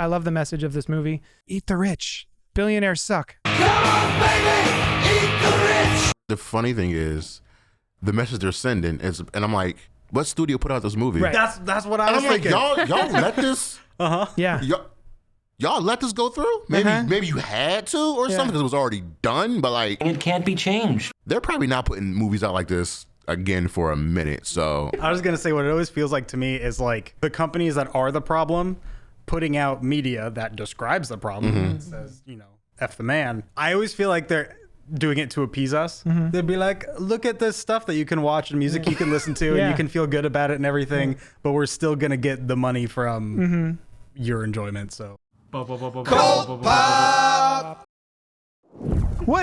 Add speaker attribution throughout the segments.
Speaker 1: I love the message of this movie. Eat the rich. Billionaires suck.
Speaker 2: Come on, baby, eat the rich.
Speaker 3: The funny thing is, the message they're sending is, and I'm like, what studio put out this movie?
Speaker 1: Right.
Speaker 4: That's what I
Speaker 3: And
Speaker 4: was
Speaker 3: I'm like,
Speaker 4: thinking.
Speaker 3: y'all let this,
Speaker 1: Yeah.
Speaker 3: y'all let this go through? Maybe you had to or something because it was already done, but like,
Speaker 5: It can't be changed.
Speaker 3: they're probably not putting movies out like this again for a minute. So
Speaker 4: I was going to say what it always feels like to me is like the companies that are the problem putting out media that describes the problem and says, F the man. I always feel like they're doing it to appease us. They'd be like, look at this stuff that you can watch and music you can listen to and you can feel good about it and everything, but we're still going to get the money from your enjoyment. So.
Speaker 1: What's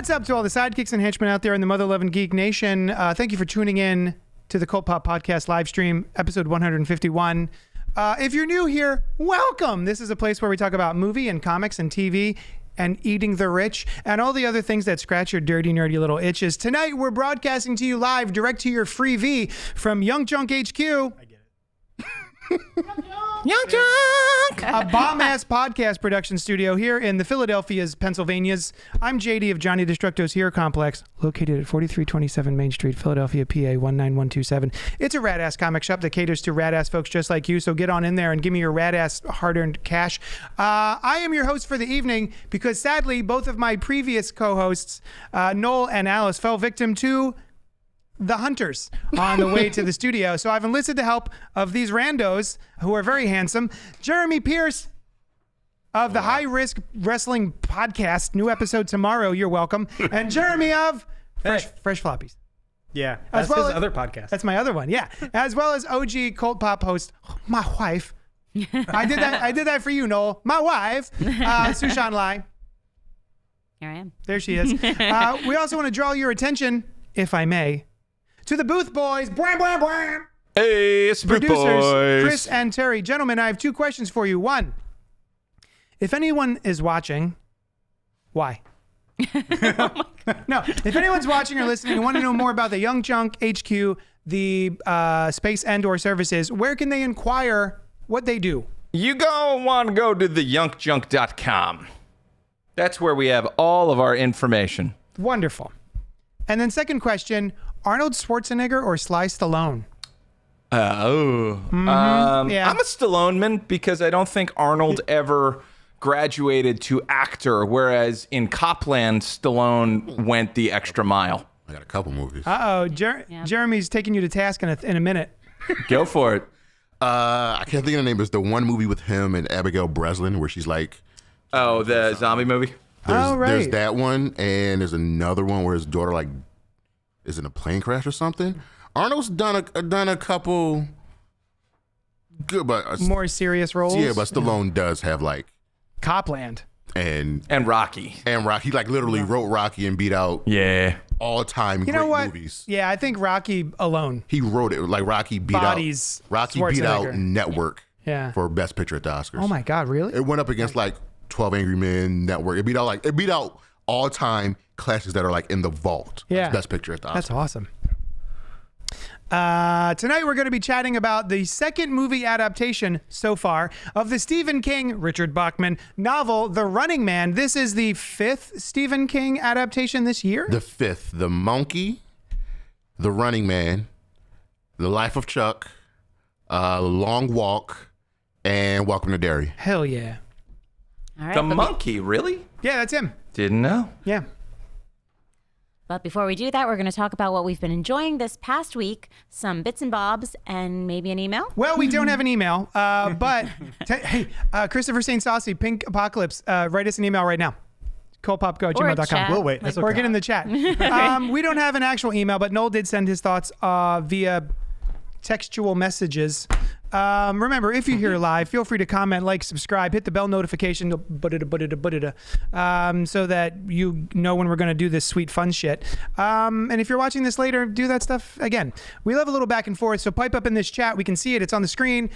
Speaker 1: up to all the sidekicks and henchmen out there in the Mother Loving Geek Nation? Thank you for tuning in to the Cultpop podcast live stream, episode 151. If you're new here, welcome. This is a place where we talk about movie and comics and TV and eating the rich and all the other things that scratch your dirty, nerdy little itches. Tonight, we're broadcasting to you live, direct to your free V from YunkJunk HQ. I get it. YunkJunk! A bomb-ass podcast production studio here in the Philadelphia's, Pennsylvania's. I'm JD of Johnny Destructo's Here Complex, located at 4327 Main Street, Philadelphia, PA 19127. It's a rad-ass comic shop that caters to rad-ass folks just like you, so get on in there and give me your rad-ass hard-earned cash. I am your host for the evening because, sadly, both of my previous co-hosts, Noel and Alice, fell victim to the hunters on the way to the studio. So I've enlisted the help of these randos who are very handsome. Jeremy Pierce of the High Risk Wrestling Podcast. New episode tomorrow. You're welcome. And Jeremy of Fresh Floppies.
Speaker 4: Yeah, that's his other podcast.
Speaker 1: That's my other one. Yeah. As well as OG Cultpop host, my wife. I did that for you, Noel. My wife, Su Shan.
Speaker 6: Here I am.
Speaker 1: There she is. We also want to draw your attention, if I may, to the Booth Boys. Bram, bram, bram.
Speaker 7: Hey, it's Booth
Speaker 1: Producers,
Speaker 7: Boys.
Speaker 1: Chris and Terry. Gentlemen, I have two questions for you. One, if anyone is watching, why? No, if anyone's watching or listening and want to know more about the YunkJunk HQ, the space and/or services, where can they inquire what they do?
Speaker 7: You want to go to the yunkjunk.com. That's where we have all of our information.
Speaker 1: Wonderful. And then second question, Arnold Schwarzenegger or Sly Stallone?
Speaker 7: Yeah. I'm a Stallone man because I don't think Arnold ever graduated to actor, whereas in Copland, Stallone went the extra mile.
Speaker 3: I got a couple movies.
Speaker 1: Uh-oh, Jeremy's taking you to task in a minute.
Speaker 7: Go for it.
Speaker 3: I can't think of the name. It's the one movie with him and Abigail Breslin where she's like...
Speaker 7: Oh, the zombie movie?
Speaker 3: There's that one, and there's another one where his daughter like is in a plane crash or something. Arnold's done a couple good, but
Speaker 1: more serious roles.
Speaker 3: Yeah, but Stallone does have like
Speaker 1: Copland
Speaker 7: and Rocky.
Speaker 3: He like literally wrote Rocky and beat out all-time great movies.
Speaker 1: Yeah, I think Rocky alone.
Speaker 3: He wrote it like Rocky beat out Network for Best Picture at the Oscars.
Speaker 1: Oh my God, really?
Speaker 3: It went up against like 12 Angry Men, Network. It beat out all-time classics that are like in the vault.
Speaker 1: Yeah.
Speaker 3: Best Picture at the Oscars.
Speaker 1: That's awesome. Tonight we're going to be chatting about the second movie adaptation so far of the Stephen King, Richard Bachman novel, The Running Man. This is the fifth Stephen King adaptation this year?
Speaker 3: The fifth. The Monkey, The Running Man, The Life of Chuck, Long Walk, and Welcome to Derry.
Speaker 1: Hell yeah.
Speaker 6: All right,
Speaker 7: the Monkey, really?
Speaker 1: Yeah, that's him.
Speaker 7: Didn't know.
Speaker 1: Yeah.
Speaker 6: But before we do that, we're going to talk about what we've been enjoying this past week, some bits and bobs, and maybe an email.
Speaker 1: Well, we don't have an email, but hey, Christopher St. Saucy, Pink Apocalypse, write us an email right now. Cultpop@gmail.com.
Speaker 4: We'll wait. That's okay.
Speaker 1: Or get in the chat. We don't have an actual email, but Noel did send his thoughts via textual messages. Remember, if you're here live, feel free to comment, like, subscribe, hit the bell notification, so that you know when we're going to do this sweet fun shit. And if you're watching this later, do that stuff again. We love a little back and forth, so pipe up in this chat. We can see it. It's on the screen.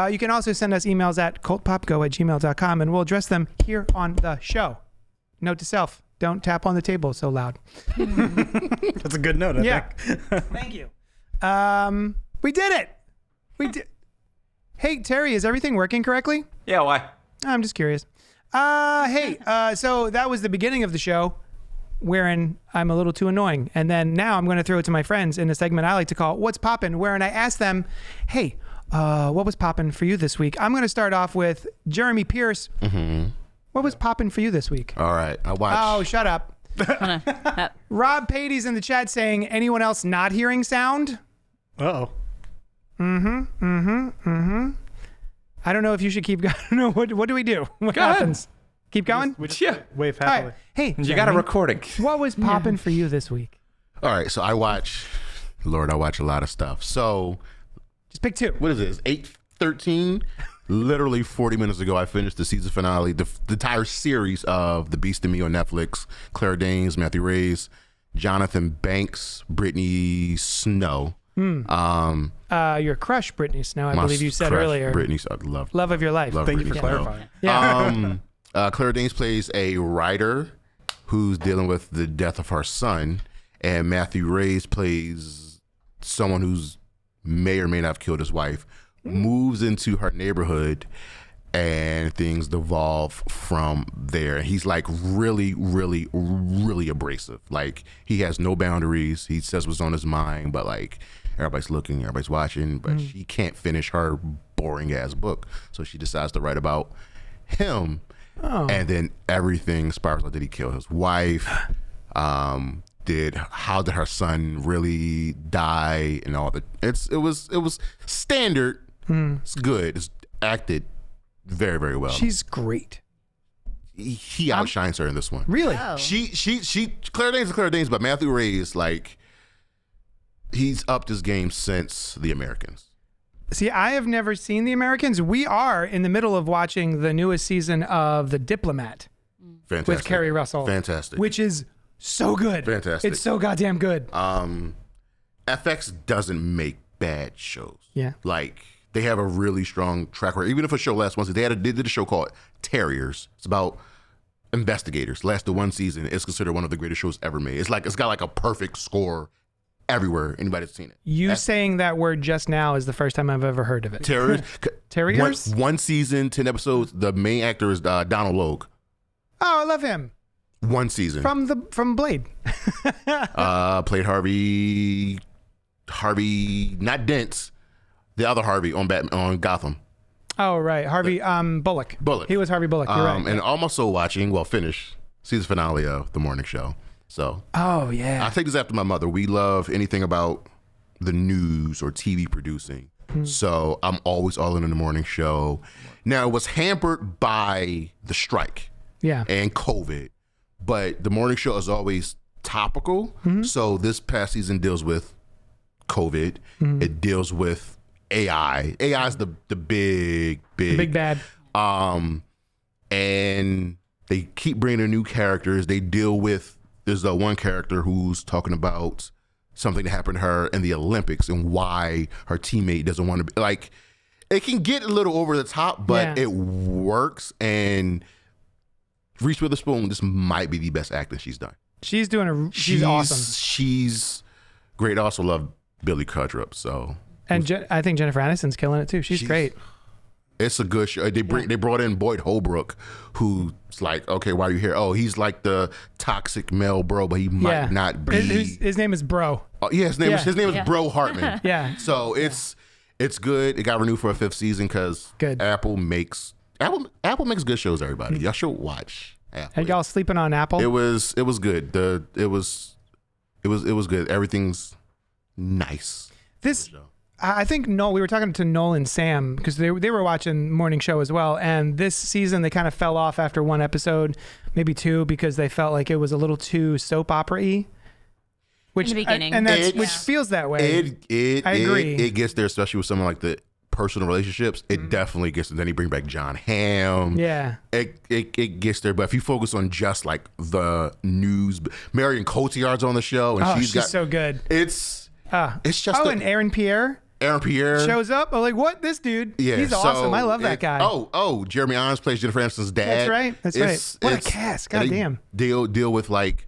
Speaker 1: You can also send us emails at cultpopgo@gmail.com, and we'll address them here on the show. Note to self, don't tap on the table so loud.
Speaker 4: That's a good note, I think.
Speaker 1: Thank you. We did it. We did. Hey, Terry, is everything working correctly?
Speaker 7: Yeah, why?
Speaker 1: I'm just curious. Hey, so that was the beginning of the show, wherein I'm a little too annoying. And then now I'm going to throw it to my friends in a segment I like to call What's Poppin', wherein I ask them, hey, what was poppin' for you this week? I'm going to start off with Jeremy Pierce.
Speaker 3: Mm-hmm.
Speaker 1: What was poppin' for you this week?
Speaker 3: All right, I watched.
Speaker 1: Oh, shut up. Rob Patey's in the chat saying, anyone else not hearing sound?
Speaker 4: Uh-oh.
Speaker 1: I don't know if you should keep going. No, what do we do? What happens? Keep going?
Speaker 7: Yeah.
Speaker 4: Wave
Speaker 1: All
Speaker 4: happily.
Speaker 1: right. Hey,
Speaker 7: You got a
Speaker 1: Jeremy,
Speaker 7: recording.
Speaker 1: what was poppin' for you this week?
Speaker 3: All right, so I watch a lot of stuff. So
Speaker 1: Just pick two.
Speaker 3: what is it? It's 8:13. Literally 40 minutes ago, I finished the season finale, the entire series of The Beast in Me on Netflix. Claire Danes, Matthew Reyes, Jonathan Banks, Brittany Snow.
Speaker 1: Your crush, Brittany Snow, I
Speaker 3: My
Speaker 1: believe you said
Speaker 3: crush,
Speaker 1: earlier.
Speaker 3: Brittany, I love.
Speaker 1: Love of your life.
Speaker 3: Love
Speaker 4: Thank you for
Speaker 3: Brittany Snow.
Speaker 4: clarifying.
Speaker 1: Yeah.
Speaker 3: Claire Danes plays a writer who's dealing with the death of her son, and Matthew Reyes plays someone who's may or may not have killed his wife, moves into her neighborhood, and things devolve from there. He's like really, really, really abrasive. Like he has no boundaries. He says what's on his mind, but like everybody's looking, everybody's watching, but she can't finish her boring ass book. So she decides to write about him. And then everything spirals out. Did he kill his wife? How did her son really die? And all that. It was standard. It's good. It's acted very, very well.
Speaker 1: She's great.
Speaker 3: He outshines her in this one.
Speaker 1: Really?
Speaker 6: Oh.
Speaker 3: She Claire Danes is Claire Danes, but Matthew Reyes, like, he's upped his game since The Americans.
Speaker 1: See, I have never seen The Americans. We are in the middle of watching the newest season of The Diplomat
Speaker 3: Fantastic.
Speaker 1: with Kerry Russell.
Speaker 3: Fantastic.
Speaker 1: Which is so good.
Speaker 3: Fantastic.
Speaker 1: It's so goddamn good.
Speaker 3: FX doesn't make bad shows.
Speaker 1: Yeah.
Speaker 3: Like, they have a really strong track record. Even if a show lasts one season, they did a show called Terriers. It's about investigators. Lasted one season. It's considered one of the greatest shows ever made. It's got like a perfect score everywhere. Anybody that's seen it.
Speaker 1: You saying that word just now is the first time I've ever heard of it.
Speaker 3: Terriers.
Speaker 1: Terriers?
Speaker 3: One season, 10 episodes. The main actor is Donald Logue.
Speaker 1: Oh, I love him.
Speaker 3: One season.
Speaker 1: From Blade.
Speaker 3: Played Harvey, not Dent, the other Harvey on Gotham.
Speaker 1: Oh, right. Harvey Bullock.
Speaker 3: Bullock.
Speaker 1: He was Harvey Bullock. You're right.
Speaker 3: And I'm also finished season finale of The Morning Show. So
Speaker 1: Oh, yeah.
Speaker 3: I take this after my mother. We love anything about the news or TV producing. So I'm always all in on The Morning Show. Now, it was hampered by the strike
Speaker 1: Yeah.
Speaker 3: and COVID, but The Morning Show is always topical. So this past season deals with COVID. It deals with AI. AI is the big
Speaker 1: Big bad.
Speaker 3: and they keep bringing in new characters. They deal with, there's one character who's talking about something that happened to her in the Olympics and why her teammate doesn't want to be, like, it can get a little over the top, but
Speaker 1: Yeah.
Speaker 3: it works. And Reese Witherspoon, this might be the best acting she's done.
Speaker 1: She's she's awesome.
Speaker 3: She's great. I also love Billy Crudup. So,
Speaker 1: And I think Jennifer Aniston's killing it too. She's great.
Speaker 3: it's a good show. They brought in Boyd Holbrook, who's like, okay, why are you here? Oh, he's like the toxic male bro, but he might not be.
Speaker 1: His name is Bro.
Speaker 3: Oh, yeah, his name is Bro Hartman.
Speaker 1: Yeah.
Speaker 3: So it's good. It got renewed for a 5th season because Apple makes good shows. Everybody, y'all should watch Apple.
Speaker 1: Are y'all sleeping on Apple?
Speaker 3: It was good. It was good. Everything's nice.
Speaker 1: I think we were talking to Noel and Sam because they were watching Morning Show as well, and this season they kind of fell off after one episode, maybe two, because they felt like it was a little too soap opera-y.
Speaker 6: In the beginning.
Speaker 1: Which feels that way. I agree.
Speaker 3: It gets there, especially with someone like the personal relationships. It definitely gets there. Then you bring back John Hamm.
Speaker 1: Yeah.
Speaker 3: It gets there. But if you focus on just like the news, Marion Cotillard's on the show, and
Speaker 1: she's so good.
Speaker 3: It's just
Speaker 1: and Aaron Pierre shows up. I'm like, what? This dude?
Speaker 3: Yeah,
Speaker 1: he's awesome. I love that guy.
Speaker 3: Jeremy Irons plays Jennifer Aniston's dad.
Speaker 1: That's right. What a cast. God damn.
Speaker 3: Deal with like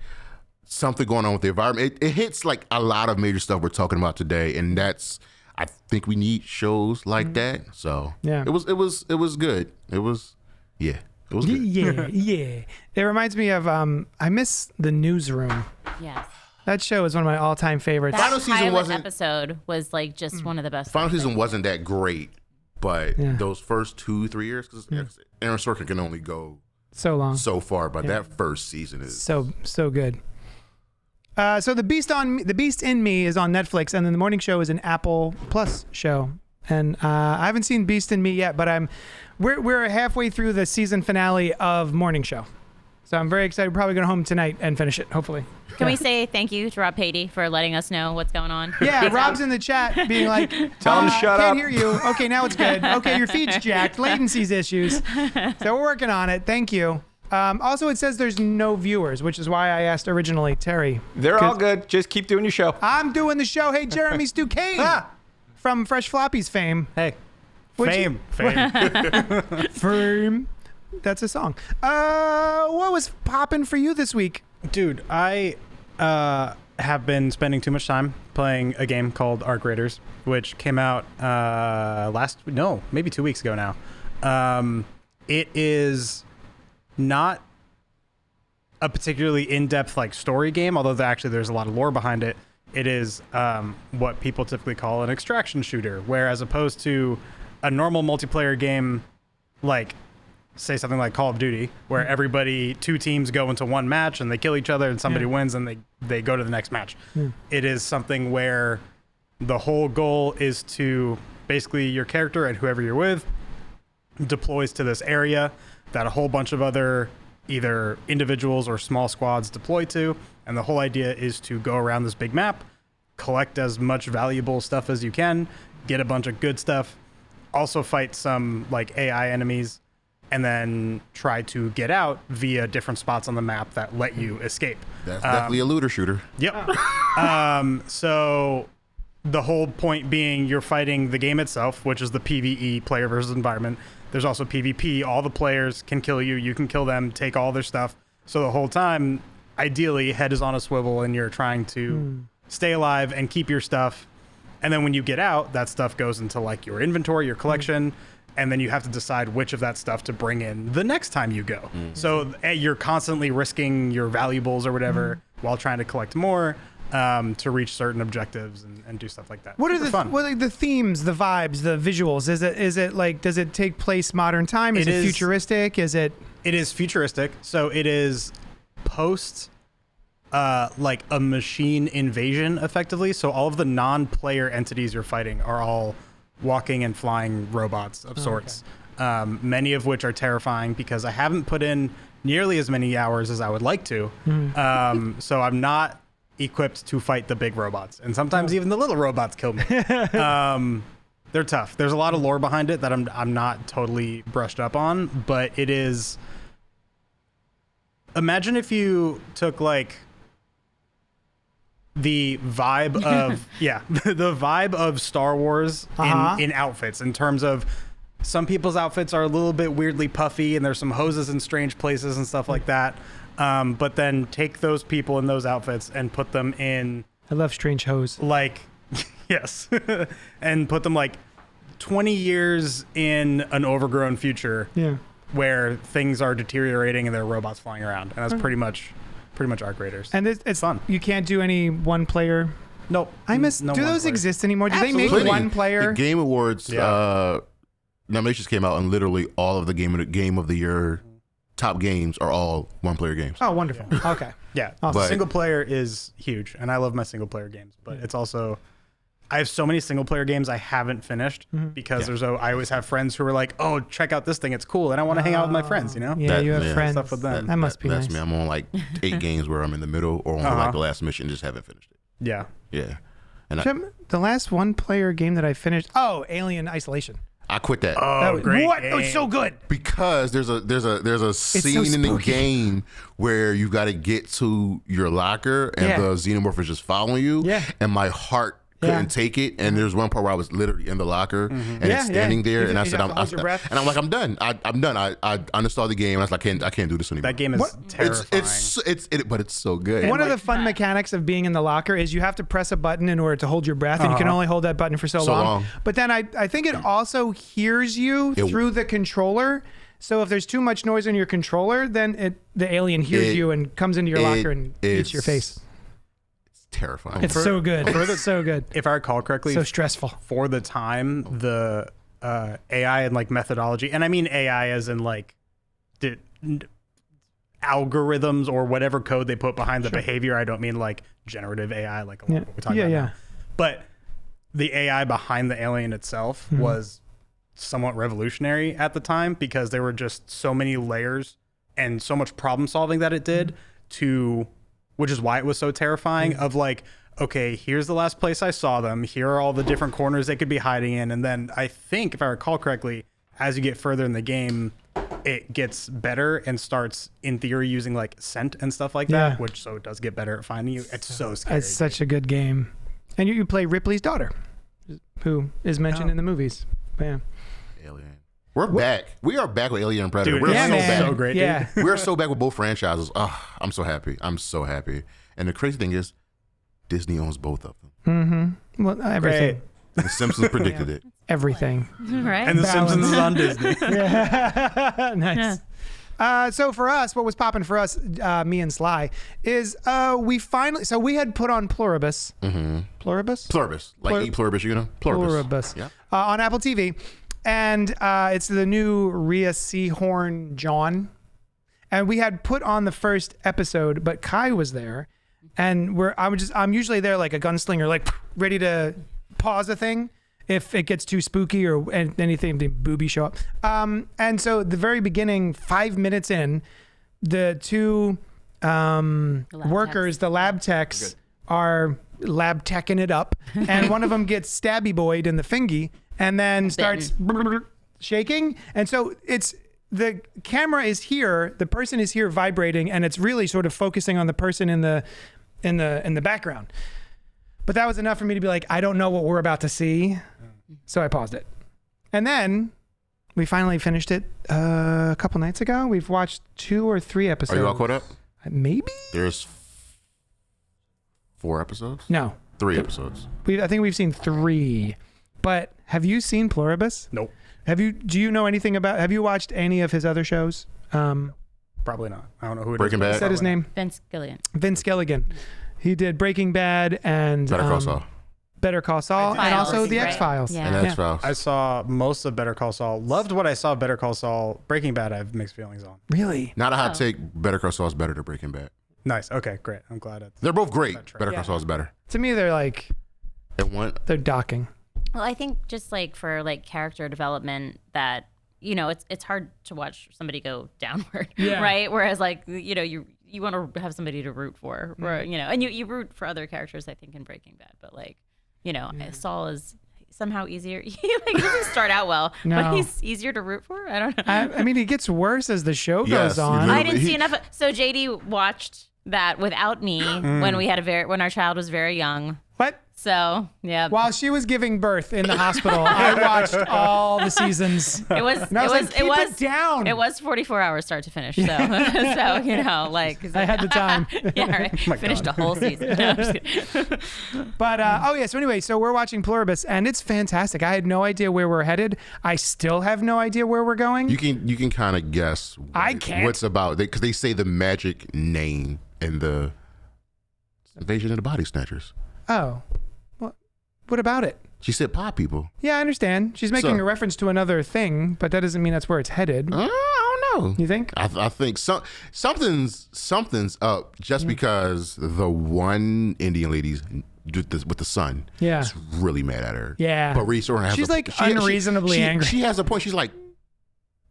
Speaker 3: something going on with the environment. It hits like a lot of major stuff we're talking about today, and I think we need shows like that. So
Speaker 1: yeah,
Speaker 3: it was good. It was Yeah, it was good.
Speaker 1: Yeah. It reminds me of I miss the Newsroom.
Speaker 6: Yes.
Speaker 1: That show is one of my all-time favorites.
Speaker 6: That
Speaker 3: Final season
Speaker 6: pilot
Speaker 3: wasn't-
Speaker 6: episode was like just one of the best.
Speaker 3: Final
Speaker 6: things.
Speaker 3: season wasn't that great, but
Speaker 1: Yeah.
Speaker 3: those first 2-3 years, because Aaron Sorkin can only go
Speaker 1: So long.
Speaker 3: so far, but that first season is
Speaker 1: So good. So the Beast in Me is on Netflix, and then the morning show is an Apple Plus show. And I haven't seen Beast in Me yet, but we're halfway through the season finale of Morning Show, so I'm very excited. Probably going home tonight and finish it, hopefully.
Speaker 6: Can we say thank you to Rob Patey for letting us know what's going on?
Speaker 1: Yeah, Rob's in the chat being like,
Speaker 7: Tell him to shut
Speaker 1: can't
Speaker 7: up."
Speaker 1: hear you. Okay, now it's good. Okay, your feed's jacked. Latency's issues. So we're working on it. Thank you. Also, it says there's no viewers, which is why I asked originally Terry.
Speaker 7: They're all good. Just keep doing your show.
Speaker 1: I'm doing the show. Hey, Jeremy Stucane from Fresh Floppies fame.
Speaker 4: Hey,
Speaker 1: What'd
Speaker 4: fame.
Speaker 1: Fame. That's a song. What was popping for you this week?
Speaker 4: Dude, I have been spending too much time playing a game called Arc Raiders, which came out maybe 2 weeks ago now. It is not a particularly in-depth like story game, although there's a lot of lore behind it. It is what people typically call an extraction shooter, where as opposed to a normal multiplayer game, like say something like Call of Duty, where two teams go into one match and they kill each other and somebody wins and they go to the next match. It is something where the whole goal is to basically your character and whoever you're with deploys to this area that a whole bunch of other either individuals or small squads deploy to. And the whole idea is to go around this big map, collect as much valuable stuff as you can, get a bunch of good stuff, also fight some like AI enemies, and then try to get out via different spots on the map that let you escape.
Speaker 3: that's definitely a looter shooter.
Speaker 4: Yep. So the whole point being you're fighting the game itself, which is the PvE, player versus environment. There's also PvP. All the players can kill you. You can kill them, take all their stuff. So the whole time, ideally, head is on a swivel and you're trying to stay alive and keep your stuff. And then when you get out, that stuff goes into like your inventory, your collection. And then you have to decide which of that stuff to bring in the next time you go. So you're constantly risking your valuables or whatever while trying to collect more to reach certain objectives and do stuff like that.
Speaker 1: What are
Speaker 4: Super
Speaker 1: the
Speaker 4: fun.
Speaker 1: what are the themes, the vibes, the visuals? Is it like, does it take place modern time? Is it futuristic? Is it?
Speaker 4: It is futuristic. So it is post like a machine invasion effectively. So all of the non-player entities you're fighting are all walking and flying robots of sorts. Many of which are terrifying because I haven't put in nearly as many hours as I would like to. So I'm not equipped to fight the big robots. And sometimes even the little robots kill me. They're tough. There's a lot of lore behind it that I'm not totally brushed up on, but it is... Imagine if you took like the vibe of the vibe of Star Wars in outfits, in terms of some people's outfits are a little bit weirdly puffy and there's some hoses in strange places and stuff like that. But then take those people in those outfits and put them in
Speaker 1: I love strange hose.
Speaker 4: like yes and put them like 20 years in an overgrown future
Speaker 1: Yeah.
Speaker 4: where things are deteriorating and there are robots flying around, and that's pretty much Arc Raiders.
Speaker 1: And it's
Speaker 4: fun.
Speaker 1: You can't do any one player.
Speaker 4: Nope.
Speaker 1: I miss.
Speaker 4: No
Speaker 1: do
Speaker 4: one
Speaker 1: those
Speaker 4: player.
Speaker 1: exist anymore? Do they
Speaker 3: Absolutely.
Speaker 1: make one player?
Speaker 3: The Game Awards
Speaker 4: Yeah.
Speaker 3: nominations came out, and literally all of the game of the year top games are all one-player games.
Speaker 1: Oh, wonderful. Okay.
Speaker 4: Yeah,
Speaker 1: Awesome.
Speaker 3: But-
Speaker 4: single player is huge, and I love my single player games. But it's also, I have so many single player games I haven't finished because I always have friends who are like, "Oh, check out this thing, it's cool," and I want to hang out with my friends. You know?
Speaker 1: Yeah, you have friends.
Speaker 4: Stuff with them.
Speaker 1: That must be
Speaker 3: That's
Speaker 1: nice.
Speaker 3: me. I'm on like 8 games where I'm in the middle or on like the last mission, just haven't finished it.
Speaker 4: Yeah.
Speaker 3: Yeah, and
Speaker 1: The last one-player game that I finished. Oh, Alien Isolation.
Speaker 3: I quit that.
Speaker 4: Oh, great.
Speaker 1: What?
Speaker 4: Game.
Speaker 1: Oh, it's so good.
Speaker 3: Because there's a scene in the
Speaker 1: spooky.
Speaker 3: game where you got to get to your locker and
Speaker 1: Yeah.
Speaker 3: the xenomorph is just following you.
Speaker 1: Yeah.
Speaker 3: And my heart couldn't take it. And there's one part where I was literally in the locker and
Speaker 1: Yeah,
Speaker 3: it's standing
Speaker 1: yeah.
Speaker 3: there,
Speaker 1: You
Speaker 3: and I
Speaker 1: just
Speaker 3: said,
Speaker 1: have to hold your breath.
Speaker 3: I'm like, I'm done. I'm done. I uninstalled the game, and I was like, I can't do this anymore.
Speaker 4: That game is terrifying.
Speaker 3: But it's so good.
Speaker 1: One of the fun mechanics of being in the locker is you have to press a button in order to hold your breath, and you can only hold that button for so long. But then I think it also hears you through the controller. So if there's too much noise on your controller, then the alien hears you and comes into your locker and eats your face.
Speaker 3: It's terrifying.
Speaker 1: It's so good. It's so good.
Speaker 4: If I recall correctly,
Speaker 1: So stressful.
Speaker 4: for the time, the AI and like methodology, and I mean AI as in like the algorithms or whatever code they put behind the behavior. I don't mean like generative AI, like a lot of what we're talking about now. But the AI behind the alien itself was somewhat revolutionary at the time because there were just so many layers and so much problem solving that it did which is why it was so terrifying of like, okay, here's the last place I saw them. Here are all the different corners they could be hiding in. And then I think, if I recall correctly, as you get further in the game, it gets better and starts, in theory, using like scent and stuff like that, so it does get better at finding you. It's so scary.
Speaker 1: It's such a good game. And you play Ripley's daughter, who is mentioned in the movies. Yeah.
Speaker 3: Alien. We're back. We are back with Alien and Predator.
Speaker 4: Dude,
Speaker 3: We're
Speaker 4: yeah,
Speaker 3: so
Speaker 4: man.
Speaker 3: back.
Speaker 4: So great,
Speaker 1: Yeah.
Speaker 3: We're so back with both franchises. Oh, I'm so happy. I'm so happy. And the crazy thing is, Disney owns both of them.
Speaker 1: Well, everything.
Speaker 3: The Simpsons predicted it.
Speaker 1: Everything.
Speaker 6: Right?
Speaker 4: And The Simpsons is on Disney.
Speaker 1: Nice. So for us, what was popping for us, me and Sly, is we had put on Pluribus. Pluribus?
Speaker 3: Pluribus. Like eat Pluribus, you know? Pluribus.
Speaker 1: Yeah. On Apple TV. And it's the new Rhea Seahorn John. And we had put on the first episode, but Kai was there. And I'm usually there like a gunslinger, like ready to pause a thing if it gets too spooky or anything, the boobies show up. And so the very beginning, 5 minutes in, the two workers, the lab techs, are lab teching it up. And one of them gets stabby boyed in the fingy and then starts shaking. And so the camera is here, the person is here vibrating, and it's really sort of focusing on the person in the background. But that was enough for me to be like, I don't know what we're about to see. So I paused it. And then we finally finished it a couple nights ago. We've watched 2 or 3 episodes.
Speaker 3: Are you all caught up?
Speaker 1: Maybe?
Speaker 3: There's 4 episodes?
Speaker 1: No.
Speaker 3: 3 episodes.
Speaker 1: I think we've seen 3. But have you seen Pluribus?
Speaker 4: Nope.
Speaker 1: Do you know anything have you watched any of his other shows?
Speaker 4: Probably not. I don't know who it is.
Speaker 3: Breaking Bad?
Speaker 1: Is that his name?
Speaker 6: Vince Gilligan.
Speaker 1: Vince Gilligan. He did Breaking Bad and
Speaker 3: Better Call Saul.
Speaker 1: Better Call Saul, and also The
Speaker 6: Right.
Speaker 1: X-Files.
Speaker 6: Yeah.
Speaker 3: And X-Files.
Speaker 4: I saw most of Better Call Saul. Loved what I saw of Better Call Saul. Breaking Bad, I have mixed feelings on.
Speaker 1: Really?
Speaker 3: Not a hot take. Better Call Saul is better than Breaking Bad.
Speaker 4: Nice. Okay, great. I'm glad
Speaker 3: They're both great.
Speaker 4: That's right.
Speaker 3: Better Call Saul is better.
Speaker 1: To me, they're like,
Speaker 3: And one,
Speaker 1: they're docking.
Speaker 6: Well, I think just like for like character development that, it's hard to watch somebody go downward, right? Whereas like, you want to have somebody to root for, or, and you root for other characters, I think, in Breaking Bad. But like, Saul is somehow easier. He doesn't start out well, but he's easier to root for. I don't know.
Speaker 1: I mean, he gets worse as the show goes on.
Speaker 6: I didn't see enough. So JD watched that without me when when our child was very young.
Speaker 1: What?
Speaker 6: So yeah.
Speaker 1: While she was giving birth in the hospital, I watched all the seasons.
Speaker 6: It was.
Speaker 1: And I was like, keep it down.
Speaker 6: It was 44 hours start to finish. So, so like
Speaker 1: I had the time.
Speaker 6: yeah, right. Finished a whole season. No, I'm just kidding.
Speaker 1: But So anyway, so we're watching Pluribus, and it's fantastic. I had no idea where we're headed. I still have no idea where we're going.
Speaker 3: you can kind of guess what's about, because they say the magic name in the Invasion of the Body Snatchers.
Speaker 1: Oh, what about it?
Speaker 3: She said pop people.
Speaker 1: Yeah, I understand. She's making a reference to another thing, but that doesn't mean that's where it's headed.
Speaker 3: I don't know.
Speaker 1: You think?
Speaker 3: I think something's up just because the one Indian lady's with the son is really mad at her.
Speaker 1: Yeah.
Speaker 3: But Reese has
Speaker 1: she's like unreasonably angry.
Speaker 3: She has a point. She's like,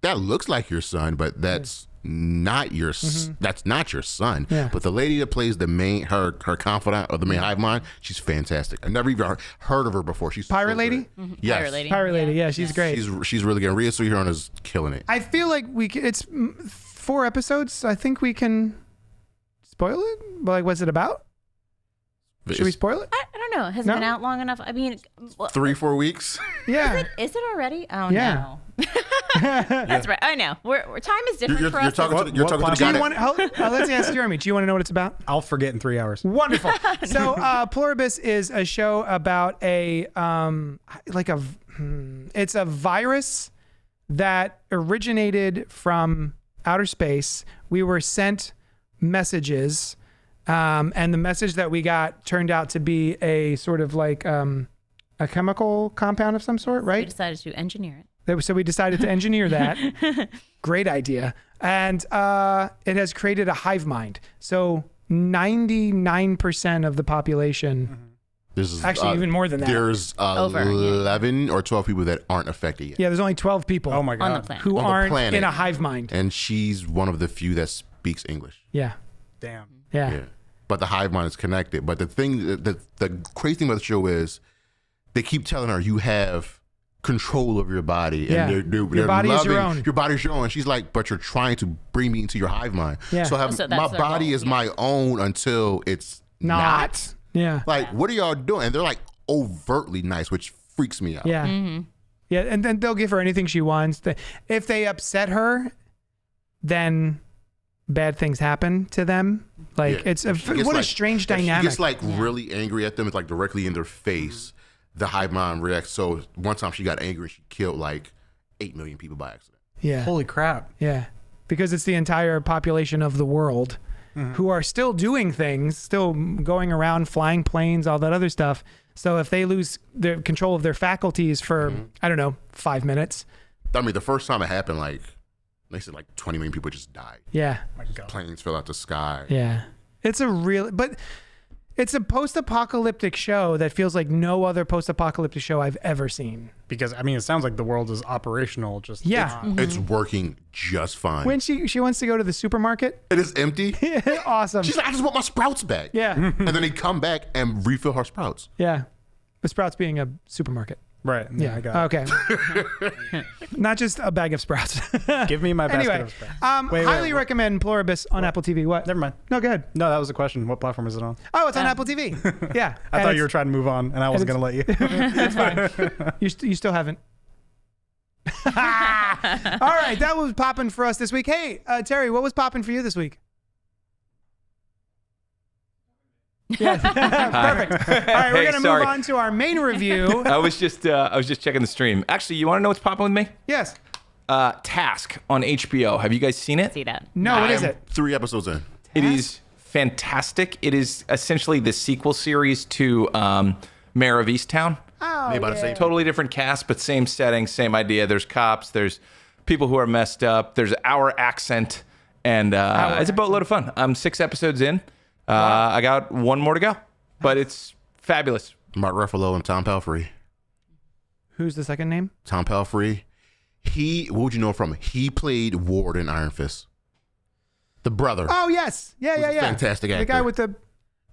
Speaker 3: that looks like your son, but that's not your that's not your son.
Speaker 1: Yeah.
Speaker 3: But the lady that plays the main her confidant or the main hive mind, she's fantastic. I never even heard of her before. She's
Speaker 1: Pirate
Speaker 3: so
Speaker 1: Lady?
Speaker 3: good. Yes.
Speaker 6: Pirate Lady.
Speaker 1: Yeah, she's great.
Speaker 3: She's really good. Rhea Seahorn is killing it.
Speaker 1: I feel like it's 4 episodes. So I think we can spoil it. But like, what's it about? Should we spoil it?
Speaker 6: I don't know. Has it been out long enough? I mean,
Speaker 3: 3-4 weeks.
Speaker 1: Yeah.
Speaker 6: Is it already? Oh
Speaker 1: Yeah.
Speaker 6: no. That's right. I know. Time is different for
Speaker 3: You're
Speaker 6: us.
Speaker 3: talking to the
Speaker 1: Do
Speaker 3: guy
Speaker 1: you
Speaker 3: that-
Speaker 1: want? Let's ask Jeremy. Do you want to know what it's about?
Speaker 4: I'll forget in 3 hours.
Speaker 1: Wonderful. So, Pluribus is a show about it's a virus that originated from outer space. We were sent messages, and the message that we got turned out to be a sort of like a chemical compound of some sort,
Speaker 6: We
Speaker 1: right?
Speaker 6: decided to engineer it.
Speaker 1: So we decided to engineer that. Great idea. And it has created a hive mind. So 99% of the population,
Speaker 3: There's
Speaker 1: actually even more than that.
Speaker 3: There's
Speaker 6: Over, yeah.
Speaker 3: 11 or 12 people that aren't affected yet.
Speaker 1: Yeah, there's only 12 people
Speaker 4: Oh my
Speaker 6: On the
Speaker 4: god.
Speaker 6: planet.
Speaker 1: who
Speaker 3: On the
Speaker 1: aren't
Speaker 3: planet.
Speaker 1: in a hive mind.
Speaker 3: And she's one of the few that speaks English.
Speaker 1: Yeah.
Speaker 4: Damn.
Speaker 1: Yeah.
Speaker 3: Yeah. But the hive mind is connected. But the thing, the crazy thing about the show is they keep telling her you have control of your body.
Speaker 1: Yeah.
Speaker 3: And they're
Speaker 1: Your body is your
Speaker 3: loving-
Speaker 1: own.
Speaker 3: Your body's your own. And she's like, but you're trying to bring me into your hive mind.
Speaker 1: Yeah.
Speaker 3: So,
Speaker 6: So
Speaker 3: my
Speaker 6: that's their
Speaker 3: body
Speaker 6: goal,
Speaker 3: is
Speaker 6: yeah.
Speaker 3: my own until it's
Speaker 1: Not. Yeah.
Speaker 3: Like, what are y'all doing? And they're like overtly nice, which freaks me out.
Speaker 1: Yeah. Yeah. And then they'll give her anything she wants. If they upset her, then bad things happen to them. Like,
Speaker 3: Yeah.
Speaker 1: it's
Speaker 3: If she gets,
Speaker 1: what a
Speaker 3: like-
Speaker 1: strange
Speaker 3: if
Speaker 1: dynamic.
Speaker 3: She gets like really angry at them. It's like directly in their face. The hive mind reacts. So one time she got angry and she killed like 8 million people by accident.
Speaker 1: yeah.
Speaker 4: Holy crap.
Speaker 1: Yeah. Because it's the entire population of the world who are still doing things, still going around, flying planes, all that other stuff. So if they lose their control of their faculties for, I don't know, 5 minutes.
Speaker 3: I mean, the first time it happened, like they said, like 20 million people just died.
Speaker 1: Yeah.
Speaker 4: My god.
Speaker 3: Planes fell out the sky.
Speaker 1: Yeah. It's a real, but it's a post-apocalyptic show that feels like no other post-apocalyptic show I've ever seen.
Speaker 4: Because I mean, it sounds like the world is operational. Just
Speaker 1: Yeah.
Speaker 3: It's working just fine.
Speaker 1: When she wants to go to the supermarket.
Speaker 3: it is empty.
Speaker 1: Awesome.
Speaker 3: She's like, I just want my sprouts back.
Speaker 1: Yeah.
Speaker 3: And then they come back and refill her sprouts.
Speaker 1: Yeah. The Sprouts being a supermarket.
Speaker 4: right. Yeah, I got
Speaker 1: Okay. Not just a bag of Sprouts.
Speaker 4: it. Give me my basket
Speaker 1: Anyway,
Speaker 4: of sprouts. Wait,
Speaker 1: highly
Speaker 4: what?
Speaker 1: recommend Pluribus on Apple TV. What?
Speaker 4: Never mind.
Speaker 1: No, go ahead.
Speaker 4: No, that was a question. What platform is it on?
Speaker 1: Oh, it's on Apple TV. Yeah.
Speaker 4: I thought you were trying to move on, and I wasn't going to let you.
Speaker 1: That's fine. You still haven't. All right, that was popping for us this week. Hey, Terry, what was popping for you this week? Yeah, perfect. All right, we're
Speaker 7: Hey,
Speaker 1: gonna
Speaker 7: sorry.
Speaker 1: move on to our main review.
Speaker 7: I was just checking the stream. Actually, you want to know what's popping with me?
Speaker 1: Yes.
Speaker 7: Task on HBO. Have you guys seen it?
Speaker 6: See that?
Speaker 1: No, what is
Speaker 3: I'm
Speaker 1: it?
Speaker 3: 3 episodes in.
Speaker 7: It is fantastic. It is essentially the sequel series to Mare of Easttown.
Speaker 1: Oh,
Speaker 3: Made by the same
Speaker 7: Totally different cast, but same setting, same idea. There's cops, there's people who are messed up, there's our accent, and it's a boatload of fun. I'm 6 episodes in. I got 1 more to go, but it's fabulous.
Speaker 3: Mark Ruffalo and Tom Pelphrey.
Speaker 1: Who's the second name?
Speaker 3: Tom Pelphrey. What would you know him from? He played Ward in Iron Fist. The brother.
Speaker 1: Oh yes, yeah.
Speaker 3: fantastic
Speaker 1: The
Speaker 3: actor.
Speaker 1: guy with the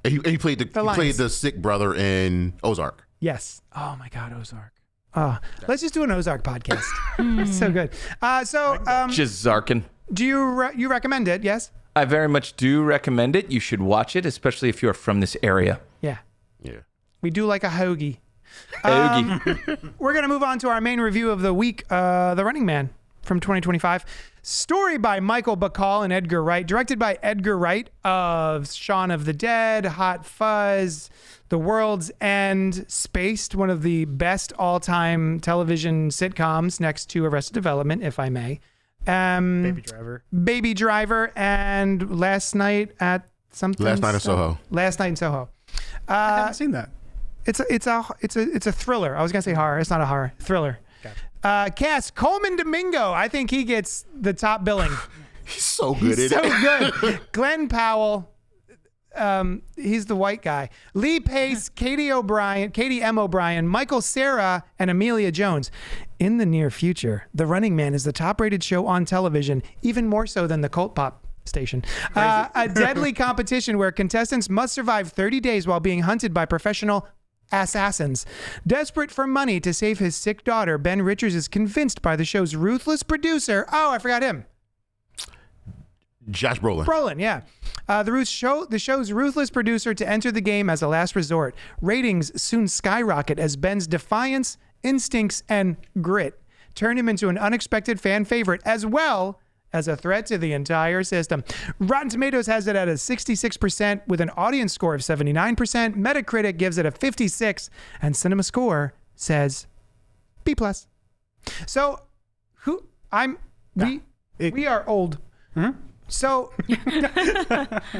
Speaker 3: He played he
Speaker 1: lines.
Speaker 3: played the sick brother in Ozark.
Speaker 1: yes. Oh my God, Ozark. Let's just do an Ozark podcast. It's so good.
Speaker 7: Just Zarkin.
Speaker 1: Do you recommend it? Yes.
Speaker 7: I very much do recommend it. You should watch it, especially if you're from this area.
Speaker 1: Yeah.
Speaker 3: Yeah.
Speaker 1: We do like a hoagie.
Speaker 7: Oogie.
Speaker 1: We're going to move on to our main review of the week, The Running Man from 2025. Story by Michael Bacall and Edgar Wright. Directed by Edgar Wright of Shaun of the Dead, Hot Fuzz, The World's End, Spaced, one of the best all-time television sitcoms next to Arrested Development, if I may.
Speaker 4: Baby Driver.
Speaker 1: Baby Driver, and Last Night at something.
Speaker 3: Last Night in Soho.
Speaker 1: Last Night in Soho.
Speaker 4: I haven't seen that.
Speaker 1: It's a thriller. I was gonna say horror. It's not a horror. Thriller. Cast Coleman Domingo. I think he gets the top billing.
Speaker 3: He's so good
Speaker 1: He's
Speaker 3: at
Speaker 1: so
Speaker 3: it.
Speaker 1: good. Glenn Powell. He's the white guy. Lee Pace, Katie M. O'Brien, Michael Cera, and Amelia Jones. In the near future, The Running Man is the top-rated show on television, even more so than the Cultpop station. A deadly competition where contestants must survive 30 days while being hunted by professional assassins. Desperate for money to save his sick daughter, Ben Richards is convinced by the show's ruthless producer. Oh, I forgot him.
Speaker 3: Josh Brolin.
Speaker 1: Brolin, yeah. The show's ruthless producer to enter the game as a last resort. Ratings soon skyrocket as Ben's defiance, instincts, and grit turn him into an unexpected fan favorite, as well as a threat to the entire system. Rotten Tomatoes has it at a 66% with an audience score of 79%. Metacritic gives it a 56, and CinemaScore says B+. So, who We are old. So,